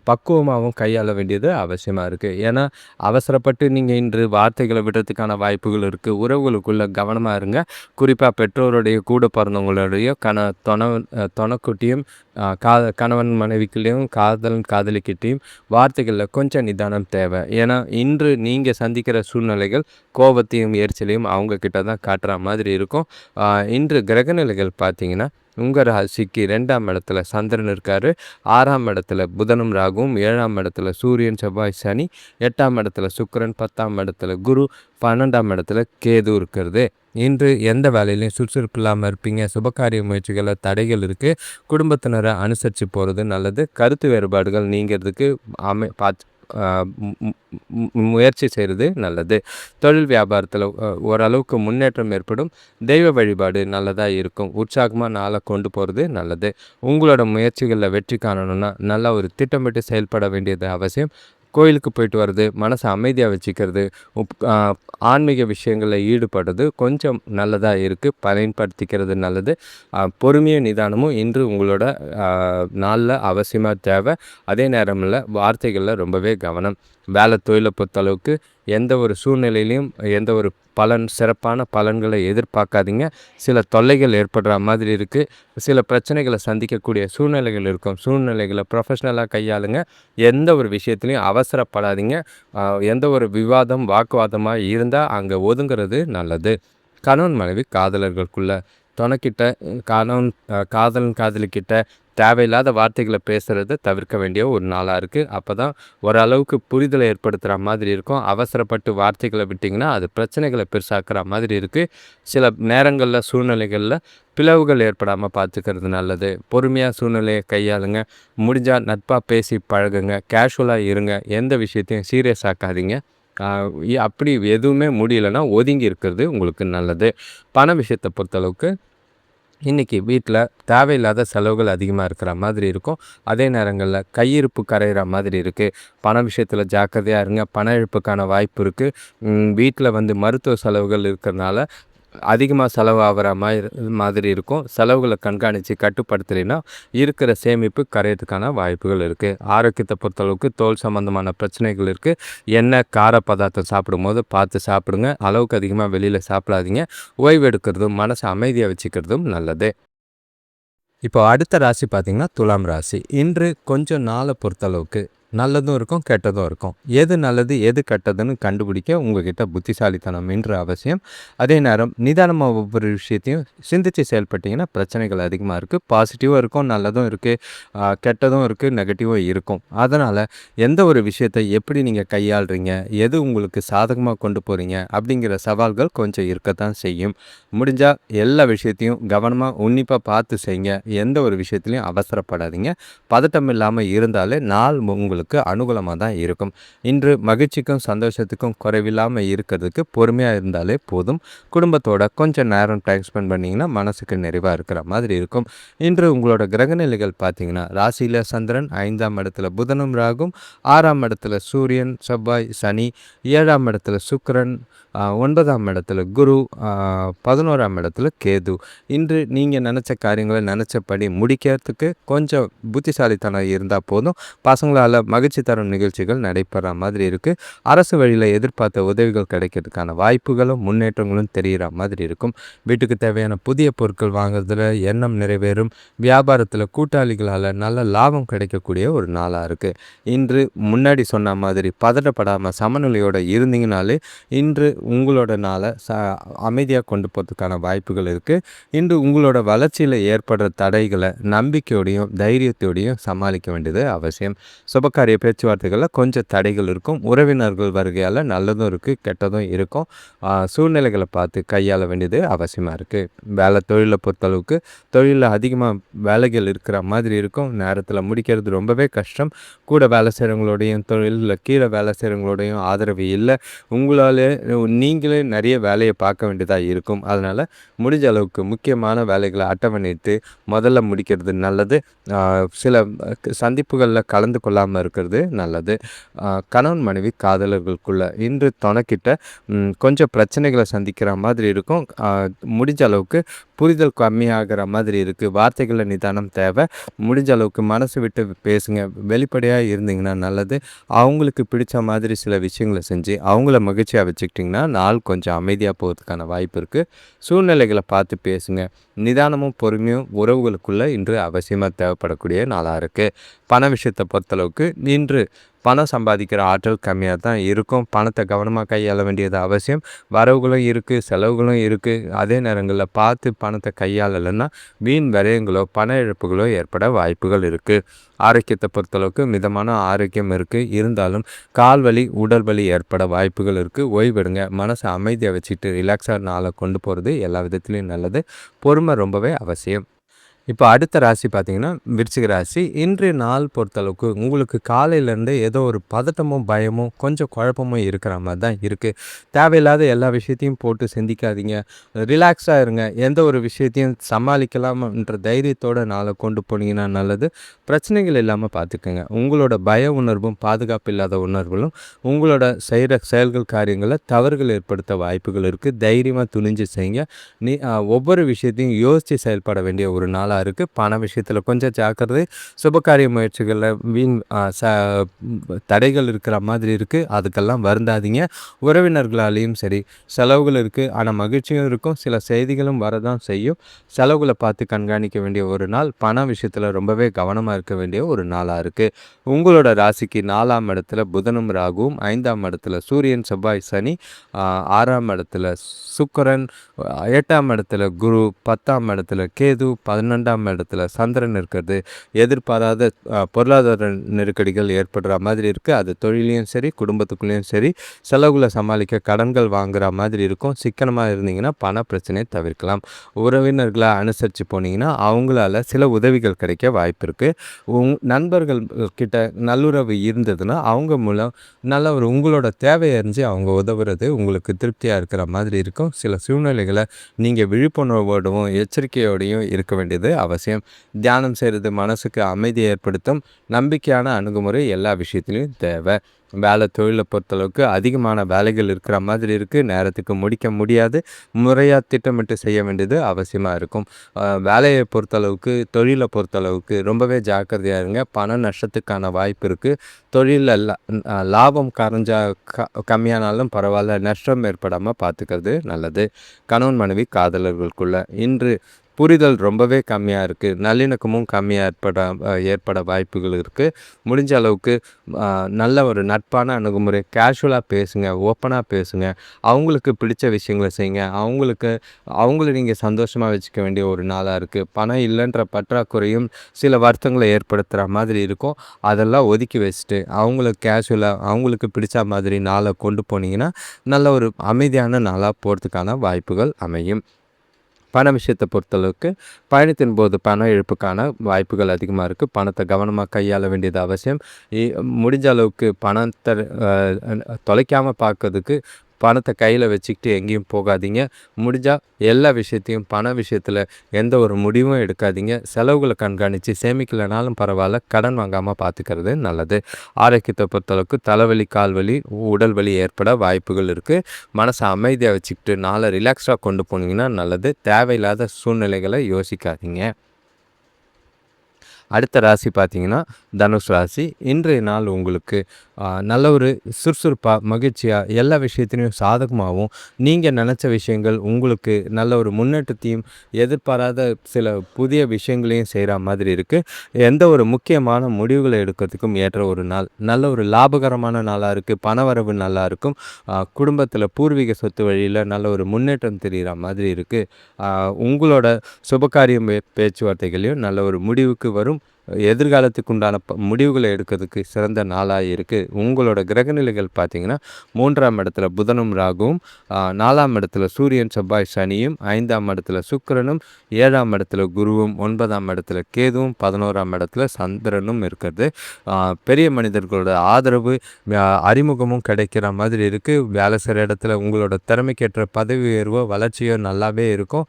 பக்குவமாகவும் கையாள வேண்டியது அவசியமாக இருக்குது. ஏன்னா அவசரப்பட்டு நீங்கள் இன்று வார்த்தைகளை விடுறதுக்கான வாய்ப்புகள் இருக்குது. உறவுகளுக்குள்ளே கவனமாக இருங்க. குறிப்பாக பெற்றோருடைய கூட பிறந்தவங்களுடைய தொணக்குட்டியும் கணவன் மனைவிக்குள்ளேயும் காதலன் காதலிக்கிட்டையும் வார்த்தைகளில் கொஞ்சம் நிதானம் தேவை. ஏன்னா இன்று நீங்கள் சந்திக்கிற சூழ்நிலைகள் கோபத்தையும் எரிச்சலையும் அவங்கக்கிட்ட தான் காட்டுற மாதிரி இருக்கும். இன்று கிரகநிலைகள் பார்த்திங்கன்னா உங்கள் ராசிக்கு 2ஆம் இடத்துல சந்திரன் இருக்கார். 6ஆம் இடத்துல புதனும் ராகுவும், 7ஆம் இடத்துல சூரியன் செவ்வாய் சனி, 8ஆம் இடத்துல சுக்கிரன், 10ஆம் இடத்துல குரு, 12ஆம் இடத்துல கேது இருக்கிறது. இன்று எந்த வேலையிலையும் சுறுசுறுப்பு இல்லாமல் இருப்பீங்க. சுபகாரிய முயற்சிகளில் தடைகள் இருக்குது. குடும்பத்தினரை அனுசரித்து போகிறது நல்லது. கருத்து வேறுபாடுகள் நீங்கிறதுக்கு முயற்சி செய்கிறது நல்லது. தொழில் வியாபாரத்தில் ஓரளவுக்கு முன்னேற்றம் ஏற்படும். தெய்வ வழிபாடு நல்லதாக இருக்கும். உற்சாகமாக நாளை கொண்டு போகிறது நல்லது. உங்களோட முயற்சிகளில் வெற்றி காணணும்னா நல்லா ஒரு திட்டமிட்டு செயல்பட வேண்டியது அவசியம். கோயிலுக்கு போயிட்டு வர்றது, மனசை அமைதியாக வச்சுக்கிறது, ஆன்மீக விஷயங்களில் ஈடுபடுறது கொஞ்சம் நல்லதாக இருக்குது. பயன்படுத்திக்கிறது நல்லது. பொறுமையும் நிதானமும் இன்று உங்களோட நாளில் அவசியமாக தேவை. அதே நேரமில் வார்த்தைகளில் ரொம்பவே கவனம். வேலை தொழிலை பொறுத்தளவுக்கு எந்த ஒரு சூழ்நிலையிலையும் எந்த ஒரு சிறப்பான பலன்களை எதிர்பார்க்காதீங்க. சில தொல்லைகள் ஏற்படுற மாதிரி இருக்குது. சில பிரச்சனைகளை சந்திக்கக்கூடிய சூழ்நிலைகள் இருக்கும். சூழ்நிலைகளை ப்ரொஃபஷ்னலாக கையாளுங்க. எந்த ஒரு விஷயத்துலையும் அவசரப்படாதீங்க. எந்த ஒரு விவாதம் வாக்குவாதமாக இருந்தால் அங்கே ஒதுங்கிறது நல்லது. கணவன் மனைவி காதலர்களுக்குள்ள துணைக்கிட்ட காதலிக்கிட்ட தேவையில்லாத வார்த்தைகளை பேசுகிறத தவிர்க்க வேண்டிய ஒரு நாளாக இருக்குது. அப்போ தான் ஓரளவுக்கு புரிதலை ஏற்படுத்துகிற மாதிரி இருக்கும். அவசரப்பட்டு வார்த்தைகளை விட்டிங்கன்னா அது பிரச்சனைகளை பெருசாக்குற மாதிரி இருக்குது. சில நேரங்களில் சூழ்நிலைகளில் பிளவுகள் ஏற்படாமல் பார்த்துக்கிறது நல்லது. பொறுமையாக சூழ்நிலையை கையாளுங்க. முடிஞ்சால் நட்பாக பேசி பழகுங்க. கேஷுவலாக இருங்க. எந்த விஷயத்தையும் சீரியஸ் ஆக்காதீங்க. அப்படி எதுவுமே முடியலைன்னா ஒதுங்கி இருக்கிறது உங்களுக்கு நல்லது. பண விஷயத்தை பொறுத்தளவுக்கு இன்றைக்கி வீட்டில் தேவையில்லாத செலவுகள் அதிகமாக இருக்கிற மாதிரி இருக்கும். அதே நேரங்களில் கையிருப்பு கரையிற மாதிரி இருக்குது. பண விஷயத்தில் ஜாக்கிரதையாக இருங்க. பண இழப்புக்கான வாய்ப்பு இருக்குது. வீட்டில் மருத்துவ செலவுகள் இருக்கிறதுனால அதிகமாக செலவாகிற மாதிரி இருக்கும். செலவுகளை கண்காணித்து கட்டுப்படுத்தலைன்னா இருக்கிற சேமிப்பு கரையிறதுக்கான வாய்ப்புகள் இருக்குது. ஆரோக்கியத்தை பொறுத்தளவுக்கு தோல் சம்மந்தமான பிரச்சனைகள் இருக்குது. எண்ணெய் கார பதார்த்தம் சாப்பிடும்போது பார்த்து சாப்பிடுங்க. அளவுக்கு அதிகமாக வெளியில் சாப்பிடாதீங்க. ஓய்வு எடுக்கிறதும் மனசை அமைதியாக வச்சுக்கிறதும் நல்லது. இப்போ அடுத்த ராசி பார்த்திங்கன்னா துலாம் ராசி. இன்று கொஞ்சம் நாளை பொறுத்தளவுக்கு நல்லதும் இருக்கும், கெட்டதும் இருக்கும். எது நல்லது எது கெட்டதுன்னு கண்டுபிடிக்க உங்ககிட்ட புத்திசாலித்தனம் இன்று அவசியம். அதே நேரம் நிதானமாக ஒவ்வொரு விஷயத்தையும் சிந்தித்து செயல்பட்டிங்கன்னா பிரச்சனைகள் அதிகமாக இருக்குது. பாசிட்டிவும் இருக்கும், நல்லதும் இருக்குது, கெட்டதும் இருக்குது, நெகட்டிவும் இருக்கும். அதனால் எந்த ஒரு விஷயத்தை எப்படி நீங்கள் கையாளுறீங்க, எது உங்களுக்கு சாதகமாக கொண்டு போகிறீங்க அப்படிங்கிற சவால்கள் கொஞ்சம் இருக்கத்தான் செய்யும். முடிஞ்சால் எல்லா விஷயத்தையும் கவனமாக உன்னிப்பாக பார்த்து செய்யுங்க. எந்த ஒரு விஷயத்துலையும் அவசரப்படாதீங்க. பதட்டம் இல்லாமல் இருந்தாலே நாள் உங்களுக்கு அனுகூலமாக தான் இருக்கும். இன்று மகிழ்ச்சிக்கும் சந்தோஷத்துக்கும் குறைவில்லாமல் இருக்கிறதுக்கு பொறுமையாக இருந்தாலே போதும். குடும்பத்தோட கொஞ்சம் நேரம் டைம் ஸ்பெண்ட் பண்ணிங்கன்னா மனசுக்கு நிறைவாக இருக்கிற மாதிரி இருக்கும். இன்று உங்களோட கிரகநிலைகள் பார்த்தீங்கன்னா ராசியில் சந்திரன், 5ஆம் இடத்துல புதனும் ராகும், 6ஆம் இடத்துல சூரியன், செவ்வாய், சனி, 7ஆம் இடத்துல சுக்கிரன், 9ஆம் இடத்துல குரு, 11ஆம் இடத்துல கேது. இன்று நீங்கள் நினச்ச காரியங்களை நினச்சபடி முடிக்கிறதுக்கு கொஞ்சம் புத்திசாலித்தனம் இருந்தால் போதும். பசங்களால் மகிழ்ச்சி தரும் நிகழ்ச்சிகள் நடைபெற மாதிரி இருக்குது. அரசு வழியில் எதிர்பார்த்த உதவிகள் கிடைக்கிறதுக்கான வாய்ப்புகளும் முன்னேற்றங்களும் தெரிகிற மாதிரி இருக்கும். வீட்டுக்கு தேவையான புதிய பொருட்கள் வாங்குறதுல எண்ணம் நிறைவேறும். வியாபாரத்தில் கூட்டாளிகளால் நல்ல லாபம் கிடைக்கக்கூடிய ஒரு நாளாக இருக்குது. இன்று முன்னாடி சொன்ன மாதிரி பதட்டப்படாமல் சமநிலையோடு இருந்தீங்கனாலே இன்று உங்களோட நாளை அமைதியாக கொண்டு போகிறதுக்கான வாய்ப்புகள் இருக்குது. இன்று உங்களோட வளர்ச்சியில் ஏற்படுற தடைகளை நம்பிக்கையோடையும் தைரியத்தோடையும் சமாளிக்க வேண்டியது அவசியம். சுபகாரிய பேச்சுவார்த்தைகளில் கொஞ்சம் தடைகள் இருக்கும். உறவினர்கள் வருகையால் நல்லதும் இருக்குது, கெட்டதும் இருக்கும். சூழ்நிலைகளை பார்த்து கையாள வேண்டியது அவசியமாக இருக்குது. வேலை தொழிலை பொறுத்தளவுக்கு தொழிலில் அதிகமாக வேலைகள் இருக்கிற மாதிரி இருக்கும். நேரத்தில் முடிக்கிறது ரொம்பவே கஷ்டம். கூட வேலை செய்கிறவங்களோடையும் தொழிலில் கீழே வேலை செய்கிறவங்களோடையும் ஆதரவு இல்லை. உங்களால் நீங்களே நிறைய வேலையை பார்க்க வேண்டியதாக இருக்கும். அதனால் முடிஞ்ச அளவுக்கு முக்கியமான வேலைகளை அட்டவணைத்து முதல்ல முடிக்கிறது நல்லது. சில சந்திப்புகளில் கலந்து கொள்ளாமல் இருக்கிறது நல்லது. கணவன் மனைவி காதலர்களுக்குள்ள இன்று துணைக்கிட்ட கொஞ்சம் பிரச்சனைகளை சந்திக்கிற மாதிரி இருக்கும். முடிஞ்ச அளவுக்கு புரிதல் கம்மியாகிற மாதிரி இருக்குது. வார்த்தைகளில் நிதானம் தேவை. முடிஞ்ச அளவுக்கு மனசு விட்டு பேசுங்க. வெளிப்படையாக இருந்தீங்கன்னா நல்லது. அவங்களுக்கு பிடிச்ச மாதிரி சில விஷயங்களை செஞ்சு அவங்கள மகிழ்ச்சியாக வச்சுக்கிட்டிங்கன்னா நாள் கொஞ்சம் அமைதியாக போகிறதுக்கான வாய்ப்பு இருக்குது. சூழ்நிலைகளை பார்த்து பேசுங்க. நிதானமும் பொறுமையும் உறவுகளுக்குள்ளே இன்று அவசியமாக தேவைப்படக்கூடிய நாளாக இருக்குது. பண விஷயத்தை பொறுத்தளவுக்கு இன்று பணம் சம்பாதிக்கிற ஆற்றல் கம்மியாக தான் இருக்கும். பணத்தை கவனமாக கையாள வேண்டியது அவசியம். வரவுகளும் இருக்குது, செலவுகளும் இருக்குது. அதே நேரங்களில் பார்த்து பணத்தை கையாளலைன்னா வீண் விரயங்களோ பண இழப்புகளோ ஏற்பட வாய்ப்புகள் இருக்குது. ஆரோக்கியத்தை பொறுத்தளவுக்கு மிதமான ஆரோக்கியம் இருக்குது. இருந்தாலும் கால் வலி உடல் வலி ஏற்பட வாய்ப்புகள் இருக்குது. ஓய்வெடுங்க. மனசை அமைதியாக வச்சுட்டு ரிலாக்ஸாக நாளை கொண்டு போகிறது எல்லா விதத்துலேயும் நல்லது. பொறுமை ரொம்பவே அவசியம். இப்போ அடுத்த ராசி பார்த்தீங்கன்னா, விருச்சிக ராசி. இன்றைய நாள் பொறுத்தளவுக்கு உங்களுக்கு காலையிலேருந்து ஏதோ ஒரு பதட்டமும், பயமும், கொஞ்சம் குழப்பமும் இருக்கிற மாரி தான் இருக்கு. தேவையில்லாத எல்லா விஷயத்தையும் போட்டு சிந்திக்காதீங்க. ரிலாக்ஸா இருங்க. எந்த ஒரு விஷயத்தையும் சமாளிக்கலாம்ன்ற தைரியத்தோட நாள கொண்டு போனீங்கன்னா நல்லது. பிரச்சனைகள் இல்லாம பார்த்துக்கங்க. உங்களோட பய உணர்வும், பாதுகாப்பு இல்லாத உணர்வுகளும் உங்களோட செய்ற செயல்கள், காரியங்கள்ல தவறுகள் ஏற்படுத்த வாய்ப்புகள் இருக்கு. தைரியமா துணிஞ்சு செய்யுங்க. ஒவ்வொரு விஷயத்தையும் யோசித்து செயல்பட வேண்டிய ஒரு நாளாக இருக்குது. பண விஷயத்தில் கொஞ்சம் ஜாக்கிரதை. சுபகாரிய முயற்சிகளில் வீண் தடைகள் இருக்கிற மாதிரி இருக்குது. அதுக்கெல்லாம் வருந்தாதீங்க. உறவினர்களாலேயும் சரி செலவுகள் இருக்குது, ஆனால் மகிழ்ச்சியும் இருக்கும். சில செய்திகளும் வரதான் செய்யும். செலவுகளை பார்த்து கண்காணிக்க வேண்டிய ஒரு நாள். பண விஷயத்தில் ரொம்பவே கவனமாக இருக்க வேண்டிய ஒரு நாளாக இருக்குது. உங்களோட ராசிக்கு 4ஆம் இடத்துல புதனும் ராகுவும், 5ஆம் இடத்துல சூரியன் செவ்வாய் சனி, 6ஆம் இடத்துல சுக்கிரன், 8ஆம் இடத்துல குரு, 10ஆம் இடத்துல கேது, 12ஆம் இடத்துல சந்திரன் இருக்கிறது எதிர்பாராத பொருளாதார நெருக்கடிகள் ஏற்படுற மாதிரி இருக்குது. அது தொழிலையும் சரி குடும்பத்துக்குள்ளேயும் சரி செலவுகளை சமாளிக்க கடன்கள் வாங்குற மாதிரி இருக்கும். சிக்கனமாக இருந்தீங்கன்னா பண பிரச்சனையை தவிர்க்கலாம். உறவினர்களை அனுசரித்து போனீங்கன்னா அவங்களால சில உதவிகள் கிடைக்க வாய்ப்பு இருக்குது. நண்பர்கள் கிட்ட நல்லுறவு இருந்ததுன்னா அவங்க மூலம் நல்ல ஒரு உங்களோட தேவையை அறிஞ்சு அவங்க உதவுறது உங்களுக்கு திருப்தியாக இருக்கிற மாதிரி இருக்கும். சில சூழ்நிலைகளை நீங்கள் விழிப்புணர்வோடவும் எச்சரிக்கையோடையும் இருக்க வேண்டியது அவசியம். தியானம் செய்கிறது மனசுக்கு அமைதி ஏற்படுத்தும். நம்பிக்கையான அணுகுமுறை எல்லா விஷயத்துலையும் தேவை. வேலை தொழிலை பொறுத்தளவுக்கு அதிகமான வேலைகள் இருக்கிற மாதிரி இருக்குது. நேரத்துக்கு முடிக்க முடியாது. முறையாக திட்டமிட்டு செய்ய வேண்டியது அவசியமாக இருக்கும். வேலையை பொறுத்தளவுக்கு தொழிலை பொறுத்தளவுக்கு ரொம்பவே ஜாக்கிரதையாக இருங்க. பண நஷ்டத்துக்கான வாய்ப்பு இருக்குது. தொழிலில் லாபம் கம்மியானாலும் பரவாயில்ல, நஷ்டம் ஏற்படாமல் பார்த்துக்கிறது நல்லது. கணவன் மனைவி காதலர்களுக்குள்ள இன்று புரிதல் ரொம்பவே கம்மியாக இருக்குது. நல்லிணக்கமும் கம்மியாக ஏற்பட வாய்ப்புகள் இருக்குது. முடிஞ்ச அளவுக்கு நல்ல ஒரு நட்பான அணுகுமுறை, கேஷுவலாக பேசுங்க, ஓப்பனாக பேசுங்க. அவங்களுக்கு பிடிச்ச விஷயங்களை செய்யுங்க. அவங்கள நீங்கள் சந்தோஷமாக வச்சுக்க வேண்டிய ஒரு நாளாக இருக்குது. பணம் இல்லைன்ற பற்றாக்குறையும் சில வருத்தங்களை ஏற்படுத்துகிற மாதிரி இருக்கும். அதெல்லாம் ஒதுக்கி வச்சுட்டு அவங்களுக்கு பிடிச்ச மாதிரி நாளை கொண்டு போனீங்கன்னா நல்ல ஒரு அமைதியான நாளாக போகிறதுக்கான வாய்ப்புகள் அமையும். பண விஷயத்தை பொறுத்தளவுக்கு பயணத்தின் போது பண இழப்புக்கான வாய்ப்புகள் அதிகமாக இருக்குது. பணத்தை கவனமாக கையாள வேண்டியது அவசியம். முடிஞ்ச அளவுக்கு பணத்தை தொலைக்காமல் பார்க்கறதுக்கு பணத்தை கையில் வச்சுக்கிட்டு எங்கேயும் போகாதீங்க. முடிஞ்சால் எல்லா விஷயத்தையும் பண விஷயத்தில் எந்த ஒரு முடிவும் எடுக்காதீங்க. செலவுகளை கண்காணித்து சேமிக்கலைனாலும் பரவாயில்ல, கடன் வாங்காமல் பார்த்துக்கிறது நல்லது. ஆரோக்கியத்தை பொறுத்தளவுக்கு தலைவலி, கால்வலி, உடல் வலி ஏற்பட வாய்ப்புகள் இருக்குது. மனசை அமைதியாக வச்சுக்கிட்டு நாளை ரிலாக்ஸாக கொண்டு போனீங்கன்னா நல்லது. தேவையில்லாத சூழ்நிலைகளை யோசிக்காதீங்க. அடுத்த ராசி பார்த்தீங்கன்னா தனுஷ் ராசி. இன்றைய நாள் உங்களுக்கு நல்ல ஒரு சுறுசுறுப்பாக, மகிழ்ச்சியாக, எல்லா விஷயத்திலையும் சாதகமாகவும், நீங்கள் நினச்ச விஷயங்கள் உங்களுக்கு நல்ல ஒரு முன்னேற்றத்தையும் எதிர்பாராத சில புதிய விஷயங்களையும் செய்கிற மாதிரி இருக்குது. எந்த ஒரு முக்கியமான முடிவுகளை எடுக்கிறதுக்கும் ஏற்ற ஒரு நாள். நல்ல ஒரு லாபகரமான நாளாக இருக்குது. பணவரவு நல்லா இருக்கும். குடும்பத்தில் பூர்வீக சொத்து வழியில் நல்ல ஒரு முன்னேற்றம் தெரிகிற மாதிரி இருக்குது. உங்களோட சுபகாரியம் பேச்சுவார்த்தைகளையும் நல்ல ஒரு முடிவுக்கு வரும். எதிர்காலத்துக்கு உண்டான முடிவுகளை எடுக்கிறதுக்கு சிறந்த நாளாக இருக்குது. உங்களோட கிரகநிலைகள் பார்த்தீங்கன்னா 3ஆம் இடத்துல புதனும் ராகுவும், 4ஆம் இடத்துல சூரியன் செவ்வாய் சனியும், 5ஆம் இடத்துல சுக்கிரனும், 7ஆம் இடத்துல குருவும், 9ஆம் இடத்துல கேதுவும், 11ஆம் இடத்துல சந்திரனும் இருக்கிறது. பெரிய மனிதர்களோட ஆதரவு, அறிமுகமும் கிடைக்கிற மாதிரி இருக்குது. வேலை செய்கிற இடத்துல உங்களோட திறமைக்கேற்ற பதவி உயர்வோ வளர்ச்சியோ நல்லாவே இருக்கும்.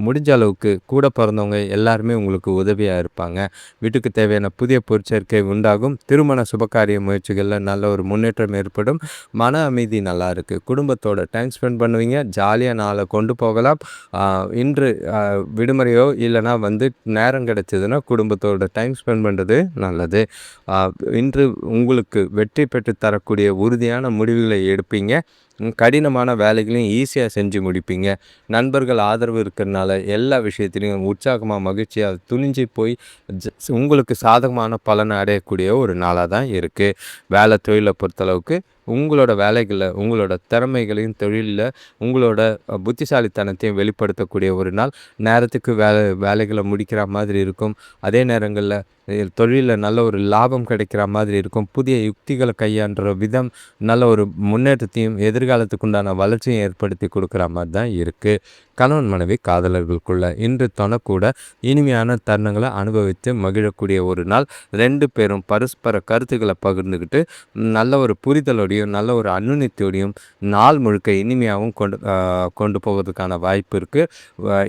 முடிஞ்ச அளவுக்கு கூட பிறந்தவங்க எல்லாருமே உங்களுக்கு உதவியாக இருப்பாங்க. வீட்டுக்கு தேவையான புதிய பொருட்சேர்க்கை உண்டாகும். திருமண சுபகாரிய முயற்சிகளில் நல்ல ஒரு முன்னேற்றம் ஏற்படும். மன அமைதி நல்லா இருக்குது. குடும்பத்தோட டைம் ஸ்பெண்ட் பண்ணுவீங்க. ஜாலியாக நாளை கொண்டு போகலாம். இன்று விடுமுறையோ இல்லைனா நேரம் கிடைச்சதுன்னா குடும்பத்தோட டைம் ஸ்பெண்ட் பண்ணுறது நல்லது. இன்று உங்களுக்கு வெற்றி பெற்று தரக்கூடிய உறுதியான முடிவுகளை எடுப்பீங்க. கடினமான வேலைகளையும் ஈஸியாக செஞ்சு முடிப்பீங்க. நண்பர்கள் ஆதரவு இருக்கிறதுனால எல்லா விஷயத்துலையும் உற்சாகமாக, மகிழ்ச்சியாக துணிஞ்சு போய் உங்களுக்கு சாதகமான பலனை அடையக்கூடிய ஒரு நாளாக தான் இருக்குது. வேலை தொழிலை பொறுத்தளவுக்கு உங்களோட வேலைகளில் உங்களோட திறமைகளையும் தொழிலில் உங்களோட புத்திசாலித்தனத்தையும் வெளிப்படுத்தக்கூடிய ஒரு நாள். நேரத்துக்கு வேலைகளை முடிக்கிற மாதிரி இருக்கும். அதே நேரங்களில் தொழிலில் நல்ல ஒரு லாபம் கிடைக்கிற மாதிரி இருக்கும். புதிய யுக்திகளை கையாண்ற விதம் நல்ல ஒரு முன்னேற்றத்தையும் எதிர்காலத்துக்கு உண்டான வளர்ச்சியும் ஏற்படுத்தி கொடுக்குற மாதிரி தான் இருக்குது. கணவன் மனைவி காதலர்களுக்குள்ள இன்று தொணக்கூட இனிமையான தருணங்களை அனுபவித்து மகிழக்கூடிய ஒரு நாள். 2 பேரும் பரஸ்பர கருத்துக்களை பகிர்ந்துக்கிட்டு நல்ல ஒரு புரிதலோடையும் நல்ல ஒரு அன்னுணித்தோடையும் நாள் முழுக்க இனிமையாகவும் கொண்டு போவதற்கான வாய்ப்பு இருக்குது.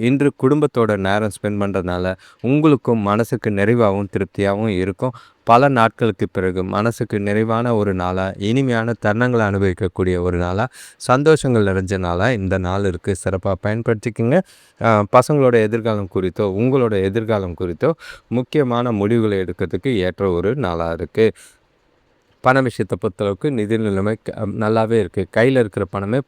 இன்று குடும்பத்தோட நேரம் ஸ்பெண்ட் பண்ணுறதுனால உங்களுக்கும் மனசுக்கு நிறைவாகவும் திருப்தியாகவும் இருக்கும். பல நாட்களுக்கு பிறகு மனசுக்கு நிறைவான ஒரு நாளாக, இனிமையான தருணங்களை அனுபவிக்கக்கூடிய ஒரு நாளாக, சந்தோஷங்கள் நிறைஞ்ச நாளாக இந்த நாள் இருக்குது. சிறப்பாக பயன்படுத்திக்கோங்க. பசங்களோட எதிர்காலம் குறித்தோ உங்களோட எதிர்காலம் குறித்தோ முக்கியமான முடிவுகளை எடுக்கிறதுக்கு ஏற்ற ஒரு நாளாக இருக்குது. பண விஷயத்தை பொறுத்தளவுக்கு நிதி நிலைமை நல்லாவே இருக்குது. கையில் இருக்கிற பணமே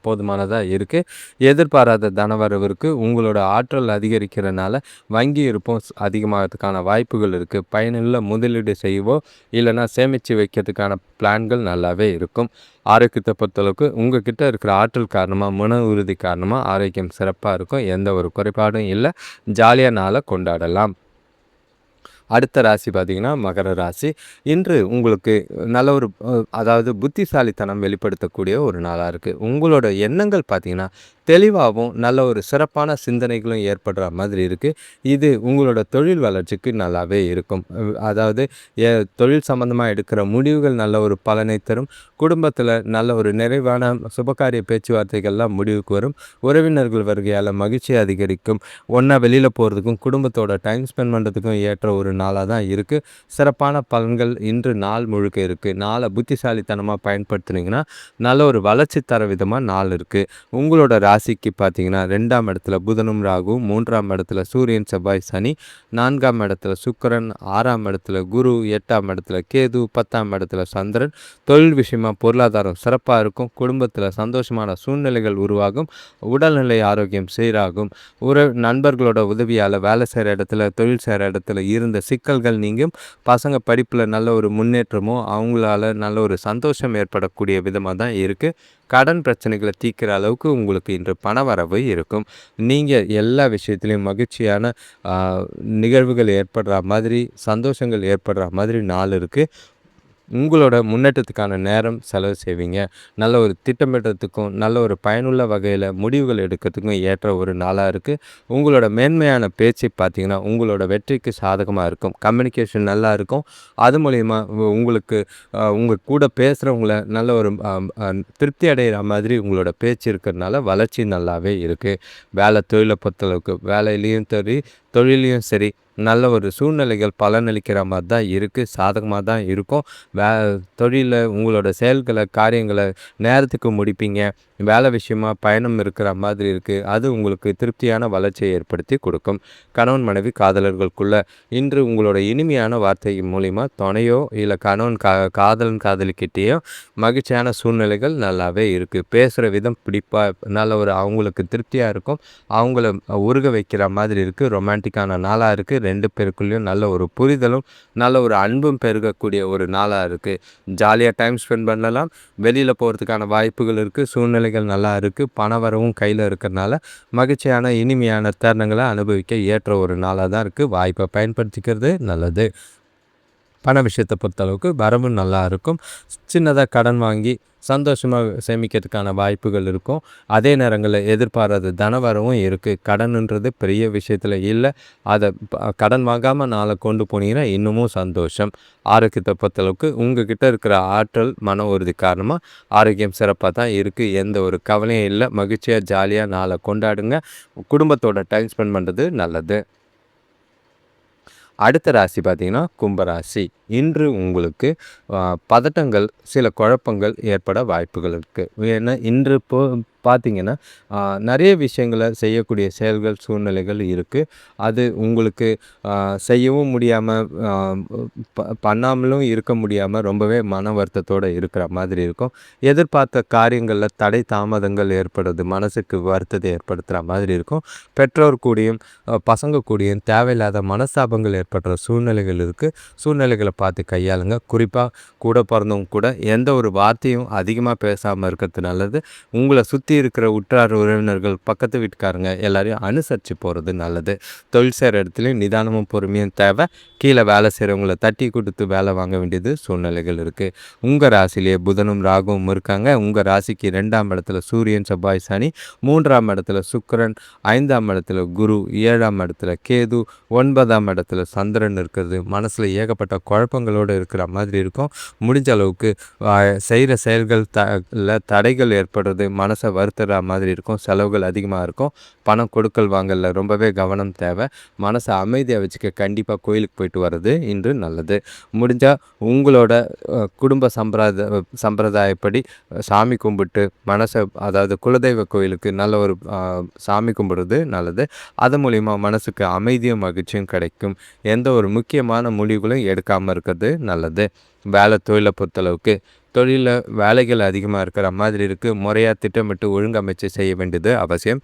போதுமானதாக இருக்குது. எதிர்பாராத தனவரவிற்கு உங்களோட ஆற்றல் அதிகரிக்கிறனால வங்கி இருப்பும் அதிகமாகிறதுக்கான வாய்ப்புகள் இருக்குது. பயனுள்ள முதலீடு செய்யவோ இல்லைனா சேமித்து வைக்கிறதுக்கான பிளான்கள் நல்லாவே இருக்கும். ஆரோக்கியத்தை பொறுத்தளவுக்கு உங்கள் கிட்ட இருக்கிற ஆற்றல் காரணமாக, மன உறுதி காரணமாக ஆரோக்கியம் சிறப்பாக இருக்கும். எந்த ஒரு குறைபாடும் இல்லை. ஜாலியாக நாளை கொண்டாடலாம். அடுத்த ராசி பார்த்திங்கன்னா மகர ராசி. இன்று உங்களுக்கு நல்ல ஒரு அதாவது புத்திசாலித்தனம் வெளிப்படுத்தக்கூடிய ஒரு நாளாக இருக்குது. உங்களோட எண்ணங்கள் பார்த்திங்கன்னா தெளிவாகவும் நல்ல ஒரு சிறப்பான சிந்தனைகளும் ஏற்படுற மாதிரி இருக்குது. இது உங்களோட தொழில் வளர்ச்சிக்கு நல்லாவே இருக்கும். அதாவது தொழில் சம்மந்தமாக எடுக்கிற முடிவுகள் நல்ல ஒரு பலனை தரும். குடும்பத்தில் நல்ல ஒரு நிறைவான சுபகாரிய பேச்சுவார்த்தைகள்லாம் முடிவுக்கு வரும். உறவினர்கள் வருகையால் மகிழ்ச்சி அதிகரிக்கும். ஒன்றா வெளியில் போகிறதுக்கும் குடும்பத்தோட டைம் ஸ்பெண்ட் பண்ணுறதுக்கும் ஏற்ற ஒரு நாளாக தான் இருக்குது. சிறப்பான பலன்கள் இன்று நாள் முழுக்க இருக்குது. நாளை புத்திசாலித்தனமாக பயன்படுத்துனீங்கன்னா நல்ல ஒரு வளர்ச்சி தர விதமாக நாள் இருக்குது. உங்களோட ராசிக்கு பார்த்தீங்கன்னா 2ஆம் இடத்துல புதனும் ராகுவும், 3ஆம் இடத்துல சூரியன் செவ்வாய் சனி, 4ஆம் இடத்துல சுக்கிரன், 6ஆம் இடத்துல குரு, 8ஆம் இடத்துல கேது, 10ஆம் இடத்துல சந்திரன். தொழில் விஷயமா பொருளாதாரம் சிறப்பாக இருக்கும். குடும்பத்தில் சந்தோஷமான சூழ்நிலைகள் உருவாகும். உடல்நிலை ஆரோக்கியம் சீராகும். நண்பர்களோட உதவியால் வேலை செய்கிற இடத்துல, தொழில் செய்கிற இடத்துல இருந்த சிக்கல்கள் நீங்கும். பசங்க படிப்பில் நல்ல ஒரு முன்னேற்றமோ அவங்களால நல்ல ஒரு சந்தோஷம் ஏற்படக்கூடிய விதமாக தான் இருக்குது. கடன் பிரச்சனைகளை தீர்க்கிற அளவுக்கு உங்களுக்கு இன்று பணவரவு இருக்கும். நீங்கள் எல்லா விஷயத்துலையும் மகிழ்ச்சியான நிகழ்வுகள் ஏற்படுற மாதிரி, சந்தோஷங்கள் ஏற்படுற மாதிரி நாள் இருக்குது. உங்களோட முன்னேற்றத்துக்கான நேரம் செலவு செய்வீங்க. நல்ல ஒரு திட்டமிடுறதுக்கும் நல்ல ஒரு பயனுள்ள வகையில் முடிவுகள் எடுக்கிறதுக்கும் ஏற்ற ஒரு நாளாக இருக்குது. உங்களோட மேன்மையான பேச்சு பார்த்திங்கன்னா உங்களோட வெற்றிக்கு சாதகமாக இருக்கும். கம்யூனிகேஷன் நல்லா இருக்கும். அது மூலிமா உங்களுக்கு உங்கள் கூட பேசுகிறவங்கள நல்ல ஒரு திருப்தி அடைகிற மாதிரி உங்களோட பேச்சு இருக்கிறதுனால வளர்ச்சி நல்லாவே இருக்குது. வேலை தொழிலை பொறுத்தளவுக்கு வேலையிலையும் சரி தொழிலையும் சரி நல்ல ஒரு சூழ்நிலைகள் பலனளிக்கிற மாதிரி தான் இருக்குது. சாதகமாக தான் இருக்கும். தொழிலில் உங்களோட செயல்களை காரியங்களை நேரத்துக்கு முடிப்பீங்க. வேலை விஷயமா பயணம் இருக்கிற மாதிரி இருக்குது. அது உங்களுக்கு திருப்தியான வளர்ச்சியை ஏற்படுத்தி கொடுக்கும். கணவன் மனைவி காதலர்களுக்குள்ள இன்று உங்களோட இனிமையான வார்த்தை மூலிமா துணையோ இல்லை கணவன் காதலன் காதலிக்கிட்டேயோ மகிழ்ச்சியான சூழ்நிலைகள் நல்லாவே இருக்குது. பேசுகிற விதம் பிடிப்பாக நல்ல ஒரு அவங்களுக்கு திருப்தியாக இருக்கும். அவங்கள உருக வைக்கிற மாதிரி இருக்குது. ரொமான்டிக்கான நாளாக இருக்குது. 2 பேருக்குள்ளேயும் நல்ல ஒரு புரிதலும் நல்ல ஒரு அன்பும் பெருகக்கூடிய ஒரு நாளாக இருக்குது. ஜாலியாக டைம் ஸ்பெண்ட் பண்ணலாம். வெளியில் போகிறதுக்கான வாய்ப்புகள் இருக்குது. சூழ்நிலைகள் நல்லா இருக்குது. பண வரவும் கையில் இருக்கிறதுனால மகிழ்ச்சியான இனிமையான தருணங்களை அனுபவிக்க ஏற்ற ஒரு நாளாக தான் இருக்குது. வாய்ப்பை பயன்படுத்திக்கிறது நல்லது. பண விஷயத்தை பொறுத்தளவுக்கு வரவு நல்லா இருக்கும். சின்னதாக கடன் வாங்கி சந்தோஷமாக சேமிக்கிறதுக்கான வாய்ப்புகள் இருக்கும். அதே நேரங்களில் எதிர்பாராத தனவரவும் இருக்குது. கடன்ன்றது பெரிய விஷயத்தில் இல்லை. அதை கடன் வாங்காமல் நாளை கொண்டு போனீங்கன்னா இன்னமும் சந்தோஷம். ஆரோக்கியத்தை பொறுத்தளவுக்கு உங்கள் கிட்ட இருக்கிற ஆற்றல் மன உறுதி காரணமாக ஆரோக்கியம் சிறப்பாக தான் இருக்குது. எந்த ஒரு கவலையும் இல்லை. மகிழ்ச்சியாக ஜாலியாக நாளை கொண்டாடுங்க. குடும்பத்தோட டைம் ஸ்பெண்ட் பண்ணுறது நல்லது. அடுத்த ராசி பார்த்திங்கன்னா கும்பராசி. இன்று உங்களுக்கு பதட்டங்கள் சில குழப்பங்கள் ஏற்பட வாய்ப்புகள் இருக்குது. ஏன்னா இன்று பார்த்திங்கன்னா நிறைய விஷயங்களை செய்யக்கூடிய செயல்கள் சூழ்நிலைகள் இருக்குது. அது உங்களுக்கு செய்யவும் முடியாமல் பண்ணாமலும் இருக்க முடியாமல் ரொம்பவே மன வருத்தத்தோடு இருக்கிற மாதிரி இருக்கும். எதிர்பார்த்த காரியங்களில் தடை தாமதங்கள் ஏற்படுறது மனசுக்கு வருத்தத்தை ஏற்படுத்துகிற மாதிரி இருக்கும். பெற்றோர் கூடியும் பசங்க கூடியும் தேவையில்லாத மனஸ்தாபங்கள் ஏற்படுற சூழ்நிலைகள் இருக்குது. சூழ்நிலைகளை பார்த்து கையாளுங்க. குறிப்பாக கூட பிறந்தவங்க கூட எந்த ஒரு வார்த்தையும் அதிகமாக பேசாமல் இருக்கிறது நல்லது. உங்களை சுற்றி சுற்றி இருக்கிற உற்றார் உறவினர்கள், பக்கத்து வீட்டுக்காரங்க எல்லாரையும் அனுசரித்து போகிறது நல்லது. தொழில் செய்கிற இடத்துலையும் நிதானமும் பொறுமையும் தேவை. கீழே வேலை செய்கிறவங்கள தட்டி கொடுத்து வேலை வாங்க வேண்டியது சூழ்நிலைகள் இருக்குது. உங்கள் ராசிலேயே புதனும் ராகுவும் இருக்காங்க. உங்கள் ராசிக்கு 2ஆம் இடத்துல சூரியன், செவ்வாய், சனி, 3ஆம் இடத்துல சுக்கிரன், 5ஆம் இடத்துல குரு, 7ஆம் இடத்துல கேது, 9ஆம் இடத்துல சந்திரன் இருக்கிறது. மனசில் ஏகப்பட்ட குழப்பங்களோடு இருக்கிற மாதிரி இருக்கும். முடிஞ்ச அளவுக்கு செய்கிற செயல்கள் தடைகள் ஏற்படுறது, மனசை வருத்துற மாதிரி இருக்கும். செலவுகள் அதிகமாக இருக்கும். பணம் கொடுக்கல் வாங்கல ரொம்பவே கவனம் தேவை. மனசை அமைதியாக வச்சுக்க கண்டிப்பாக கோயிலுக்கு போயிட்டு வர்றது இன்று நல்லது. முடிஞ்சால் உங்களோட குடும்ப சம்பிரதாயப்படி சாமி கும்பிட்டு மனசை, அதாவது குலதெய்வ கோயிலுக்கு நல்ல ஒரு சாமி கும்பிடுறது நல்லது. அது மூலிமா மனசுக்கு அமைதியும் மகிழ்ச்சியும் கிடைக்கும். எந்த ஒரு முக்கியமான முடிவுகளும் எடுக்காமல் இருக்கிறது நல்லது. வேலை தொழிலை பொறுத்தளவுக்கு தொழிலில் வேலைகள் அதிகமாக இருக்கிற மாதிரி இருக்குது. முறையாக திட்டமிட்டு ஒழுங்கமைச்சு செய்ய வேண்டியது அவசியம்.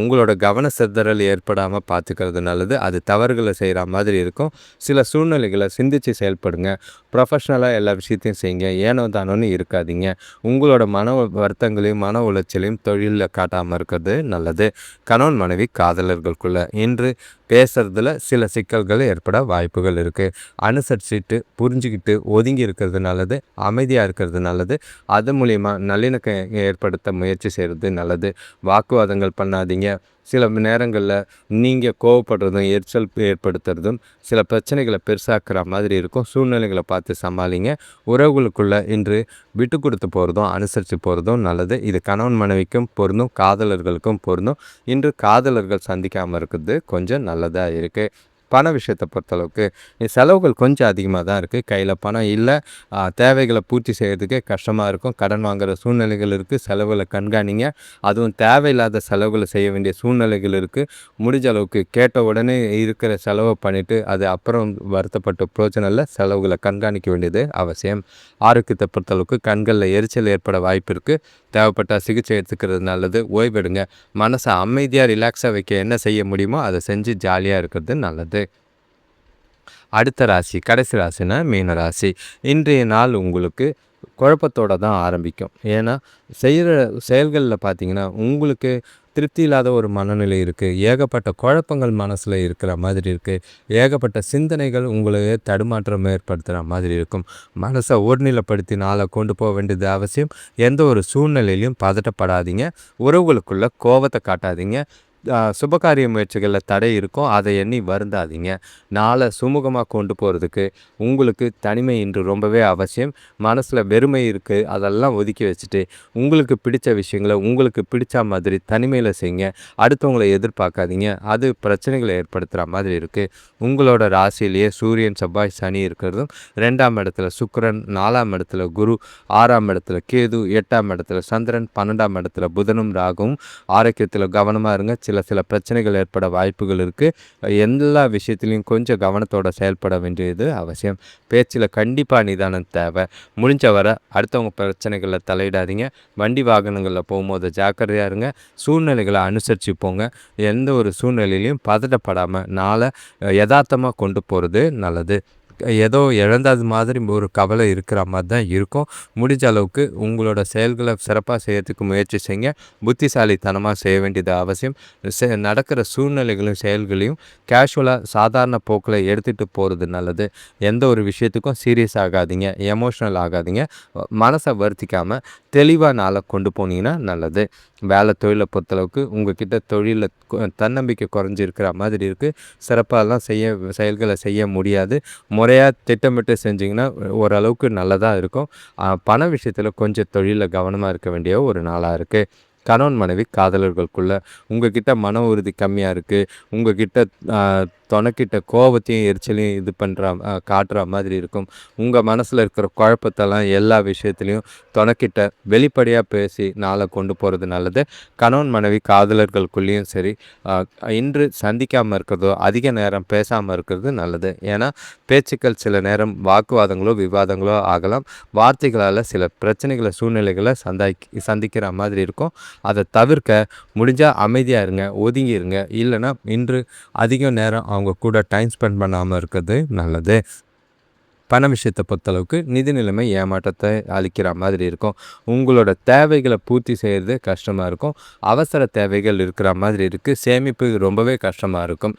உங்களோட கவன சிதறல் ஏற்படாமல் பார்த்துக்கிறது நல்லது. அது தவறுகளை செய்கிற மாதிரி இருக்கும். சில சூழ்நிலைகளை சிந்தித்து செயல்படுங்க. ப்ரொஃபஷ்னலாக எல்லா விஷயத்தையும் செய்யுங்க. ஏனோ தானோன்னு இருக்காதீங்க. உங்களோட மன வருத்தங்களையும் மன உளைச்சலையும் தொழிலில் காட்டாமல் இருக்கிறது நல்லது. கணவன் மனைவி காதலர்களுக்குள்ள இன்று பேசுறதுல சில சிக்கல்கள் ஏற்பட வாய்ப்புகள் இருக்குது. அனுசரிச்சுட்டு புரிஞ்சுக்கிட்டு ஒதுங்கி இருக்கிறது நல்லது. அமைதியாக இருக்கிறது நல்லது. அது மூலிமா நல்லிணக்கம் ஏற்படுத்த முயற்சி செய்கிறது நல்லது. வாக்குவாதங்கள் பண்ணாதீங்க. சில நேரங்களில் நீங்கள் கோவப்படுறதும் எரிச்சல் ஏற்படுத்துறதும் சில பிரச்சனைகளை பெருசாக்குற மாதிரி இருக்கும். சூழ்நிலைகளை பார்த்து சமாளிங்க. உறவுகளுக்குள்ளே இன்று விட்டு கொடுத்து போகிறதும் அனுசரித்து போகிறதும் நல்லது. இது கணவன் மனைவிக்கும் பொருந்தும், காதலர்களுக்கும் பொருந்தும். இன்று காதலர்கள் சந்திக்காமல் இருக்கிறது கொஞ்சம் நல்லதாக இருக்குது. பண விஷயத்தை பொறுத்தளவுக்கு செலவுகள் கொஞ்சம் அதிகமாக தான் இருக்குது. கையில் பணம் இல்லை. தேவைகளை பூர்த்தி செய்கிறதுக்கே கஷ்டமாக இருக்கும். கடன் வாங்குகிற சூழ்நிலைகள் இருக்குது. செலவுகளை கண்காணிங்க. அதுவும் தேவையில்லாத செலவுகளை செய்ய வேண்டிய சூழ்நிலைகள் இருக்குது. முடிஞ்ச அளவுக்கு கேட்ட உடனே இருக்கிற செலவை பண்ணிவிட்டு அது அப்புறம் வருத்தப்பட்ட பிரயோஜனம் இல்லை. செலவுகளை கண்காணிக்க வேண்டியது அவசியம். ஆரோக்கியத்தை பொறுத்தளவுக்கு கண்களில் எரிச்சல் ஏற்பட வாய்ப்பு இருக்குது. தேவைப்பட்ட சிகிச்சை எடுத்துக்கிறது நல்லது. ஓய்வெடுங்க. மனசை அமைதியாக ரிலாக்ஸாக வைக்க என்ன செய்ய முடியுமோ அதை செஞ்சு ஜாலியாக இருக்கிறது நல்லது. அடுத்த ராசி, கடைசி ராசினா மீன ராசி. இன்றைய நாள் உங்களுக்கு குழப்பத்தோடு தான் ஆரம்பிக்கும். ஏன்னா செய்கிற செயல்களில் பார்த்திங்கன்னா உங்களுக்கு திருப்தி இல்லாத ஒரு மனநிலை இருக்குது. ஏகப்பட்ட குழப்பங்கள் மனசில் இருக்கிற மாதிரி இருக்குது. ஏகப்பட்ட சிந்தனைகள் உங்களையே தடுமாற்றம் ஏற்படுத்துகிற மாதிரி இருக்கும். மனசை ஒருநிலைப்படுத்தி நாளை கொண்டு போக வேண்டியது அவசியம். எந்த ஒரு சூழ்நிலையிலையும் பதட்டப்படாதீங்க. உறவுகளுக்குள்ள கோபத்தை காட்டாதீங்க. சுபகாரிய முயற்சிகளில் தடை இருக்கும். அதை எண்ணி வருந்தாதீங்க. நாளை சுமூகமாக கொண்டு போகிறதுக்கு உங்களுக்கு தனிமை இன்று ரொம்பவே அவசியம். மனசில் வெறுமை இருக்குது. அதெல்லாம் ஒதுக்கி வச்சுட்டு உங்களுக்கு பிடிச்ச விஷயங்களை உங்களுக்கு பிடிச்ச மாதிரி தனிமையில் செய்யுங்க. அடுத்தவங்களை எதிர்பார்க்காதீங்க. அது பிரச்சனைகளை ஏற்படுத்துகிற மாதிரி இருக்குது. உங்களோட ராசியிலேயே சூரியன், செவ்வாய், சனி இருக்கிறதும் 2ஆம் இடத்துல சுக்கிரன், 4ஆம் இடத்துல குரு, 6ஆம் இடத்துல கேது, 8ஆம் இடத்துல சந்திரன், 12ஆம் இடத்துல புதனும் ராகுவும். ஆரோக்கியத்தில் கவனமாக இருங்க. சில பிரச்சனைகள் ஏற்பட வாய்ப்புகள் இருக்குது. எல்லா விஷயத்துலையும் கொஞ்சம் கவனத்தோடு செயல்பட வேண்டியது அவசியம். பேச்சில் கண்டிப்பாக நிதானம் தேவை. முடிஞ்ச வர அடுத்தவங்க பிரச்சனைகளில் தலையிடாதீங்க. வண்டி வாகனங்களில் போகும்போது ஜாக்கிரதையாக இருங்க. சூழ்நிலைகளை அனுசரித்து போங்க. எந்த ஒரு சூழ்நிலையிலையும் பதட்டப்படாமல் நாளை யதார்த்தமாக கொண்டு போகிறது நல்லது. ஏதோ இழந்தது மாதிரி ஒரு கவலை இருக்கிற மாதிரி தான் இருக்கும். முடிஞ்ச அளவுக்கு உங்களோட செயல்களை சிறப்பாக செய்யறதுக்கு முயற்சி செய்யுங்க. புத்திசாலித்தனமாக செய்ய வேண்டியது அவசியம். நடக்கிற சூழ்நிலைகளையும் செயல்களையும் கேஷுவலாக சாதாரண போக்கில் எடுத்துகிட்டு போகிறது நல்லது. எந்த ஒரு விஷயத்துக்கும் சீரியஸ் ஆகாதீங்க, எமோஷ்னல் ஆகாதீங்க. மனசை வருத்திக்காமல் தெளிவாக நாளை கொண்டு போனீங்கன்னா நல்லது. வேலை தொழிலை பொறுத்தளவுக்கு உங்கள் கிட்ட தொழிலில் தன்னம்பிக்கை குறைஞ்சிருக்கிற மாதிரி இருக்குது. சிறப்பாகலாம் செயல்களை செய்ய முடியாது. முறையாக திட்டமிட்டு செஞ்சிங்கன்னா ஓரளவுக்கு நல்லதாக இருக்கும். பண விஷயத்தில் கொஞ்சம் தொழிலில் கவனமாக இருக்க வேண்டிய ஒரு நாளாக இருக்குது. கணவன் மனைவி காதலர்களுக்குள்ள உங்ககிட்ட மன உறுதி கம்மியாக இருக்குது. உங்ககிட்ட துணைக்கிட்ட கோபத்தையும் எரிச்சலையும் இது பண்ணுற காட்டுற மாதிரி இருக்கும். உங்கள் மனசில் இருக்கிற குழப்பத்தெல்லாம் எல்லா விஷயத்துலையும் துணைக்கிட்ட வெளிப்படையாக பேசி நாளை கொண்டு போகிறது நல்லது. கணவன் மனைவி காதலர்களுக்குள்ளேயும் சரி, இன்று சந்திக்காமல் இருக்கிறதோ அதிக நேரம் பேசாமல் இருக்கிறது நல்லது. ஏன்னா பேச்சுக்கள் சில நேரம் வாக்குவாதங்களோ விவாதங்களோ ஆகலாம். வார்த்தைகளால் சில பிரச்சனைகளை சூழ்நிலைகளை சந்திக்கிற மாதிரி இருக்கும். அதை தவிர்க்க முடிஞ்சால் அமைதியாக இருங்க, ஒதுங்கி இருங்க. இல்லைன்னா இன்று அதிக நேரம் அவங்க கூட டைம் ஸ்பெண்ட் பண்ணாமல் இருக்கிறது நல்லது. பண விஷயத்தை பொறுத்தளவுக்கு நிதி நிலைமை ஏமாற்றத்தை அளிக்கிற மாதிரி இருக்கும். உங்களோட தேவைகளை பூர்த்தி செய்கிறது கஷ்டமாக இருக்கும். அவசர தேவைகள் இருக்கிற மாதிரி இருக்குது. சேமிப்பு ரொம்பவே கஷ்டமாக இருக்கும்.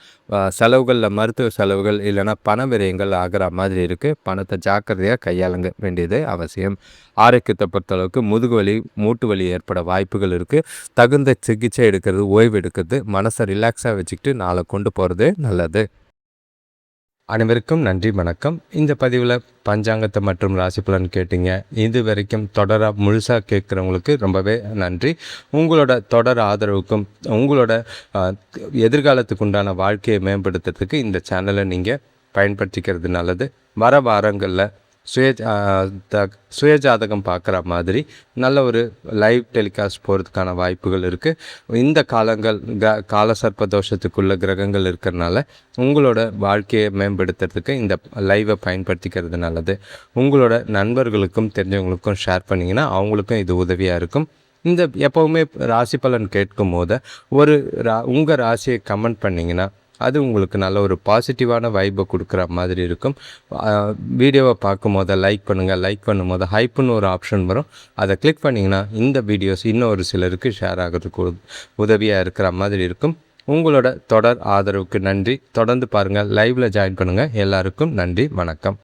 செலவுகளில் மருத்துவ செலவுகள் இல்லைன்னா பண விரயங்கள் ஆகிற மாதிரி இருக்குது. பணத்தை ஜாக்கிரதையாக கையாளுங்க வேண்டியது அவசியம். ஆரோக்கியத்தை பொறுத்தளவுக்கு முதுகு வலி, மூட்டு வலி ஏற்பட வாய்ப்புகள் இருக்குது. தகுந்த சிகிச்சை எடுக்கிறது, ஓய்வு எடுக்கிறது, மனசை ரிலாக்ஸாக வச்சுக்கிட்டு நாளை கொண்டு போகிறது நல்லது. அனைவருக்கும் நன்றி, வணக்கம். இந்த பதிவில் பஞ்சாங்கத்தை மற்றும் ராசி பலன் கேட்டீங்க. இது வரைக்கும் தொடராக முழுசாக கேட்குறவங்களுக்கு ரொம்பவே நன்றி. உங்களோட தொடர் ஆதரவுக்கும் உங்களோட எதிர்காலத்துக்கு உண்டான வாழ்க்கையை மேம்படுத்துறதுக்கு இந்த சேனலை நீங்கள் பயன்படுத்திக்கிறது நல்லது. வர வாரங்களில் சுயஜாதகம் பார்க்குற மாதிரி நல்ல ஒரு லைவ் டெலிகாஸ்ட் போகிறதுக்கான வாய்ப்புகள் இருக்குது. இந்த காலங்கள் கால சர்ப்ப தோஷத்துக்குள்ள கிரகங்கள் இருக்கிறதுனால உங்களோட வாழ்க்கையை மேம்படுத்துறதுக்கு இந்த லைவை பயன்படுத்திக்கிறது நல்லது. உங்களோட நண்பர்களுக்கும் தெரிஞ்சவங்களுக்கும் ஷேர் பண்ணிங்கன்னா அவங்களுக்கும் இது உதவியாக இருக்கும். இந்த எப்போவுமே ராசி பலன் கேட்கும் போது உங்கள் ராசியை கமெண்ட் பண்ணிங்கன்னா அது உங்களுக்கு நல்ல ஒரு பாசிட்டிவான வைப்பை கொடுக்குற மாதிரி இருக்கும். வீடியோவை பார்க்கும் போது லைக் பண்ணுங்கள். லைக் பண்ணும்போது ஹைப்புன்னு ஒரு ஆப்ஷன் வரும். அதை கிளிக் பண்ணிங்கன்னா இந்த வீடியோஸ் இன்னொரு சிலருக்கு ஷேர் ஆகிறதுக்கு உதவியாக இருக்கிற மாதிரி இருக்கும். உங்களோட தொடர் ஆதரவுக்கு நன்றி. தொடர்ந்து பாருங்கள், லைவில் ஜாயின் பண்ணுங்கள். எல்லாருக்கும் நன்றி, வணக்கம்.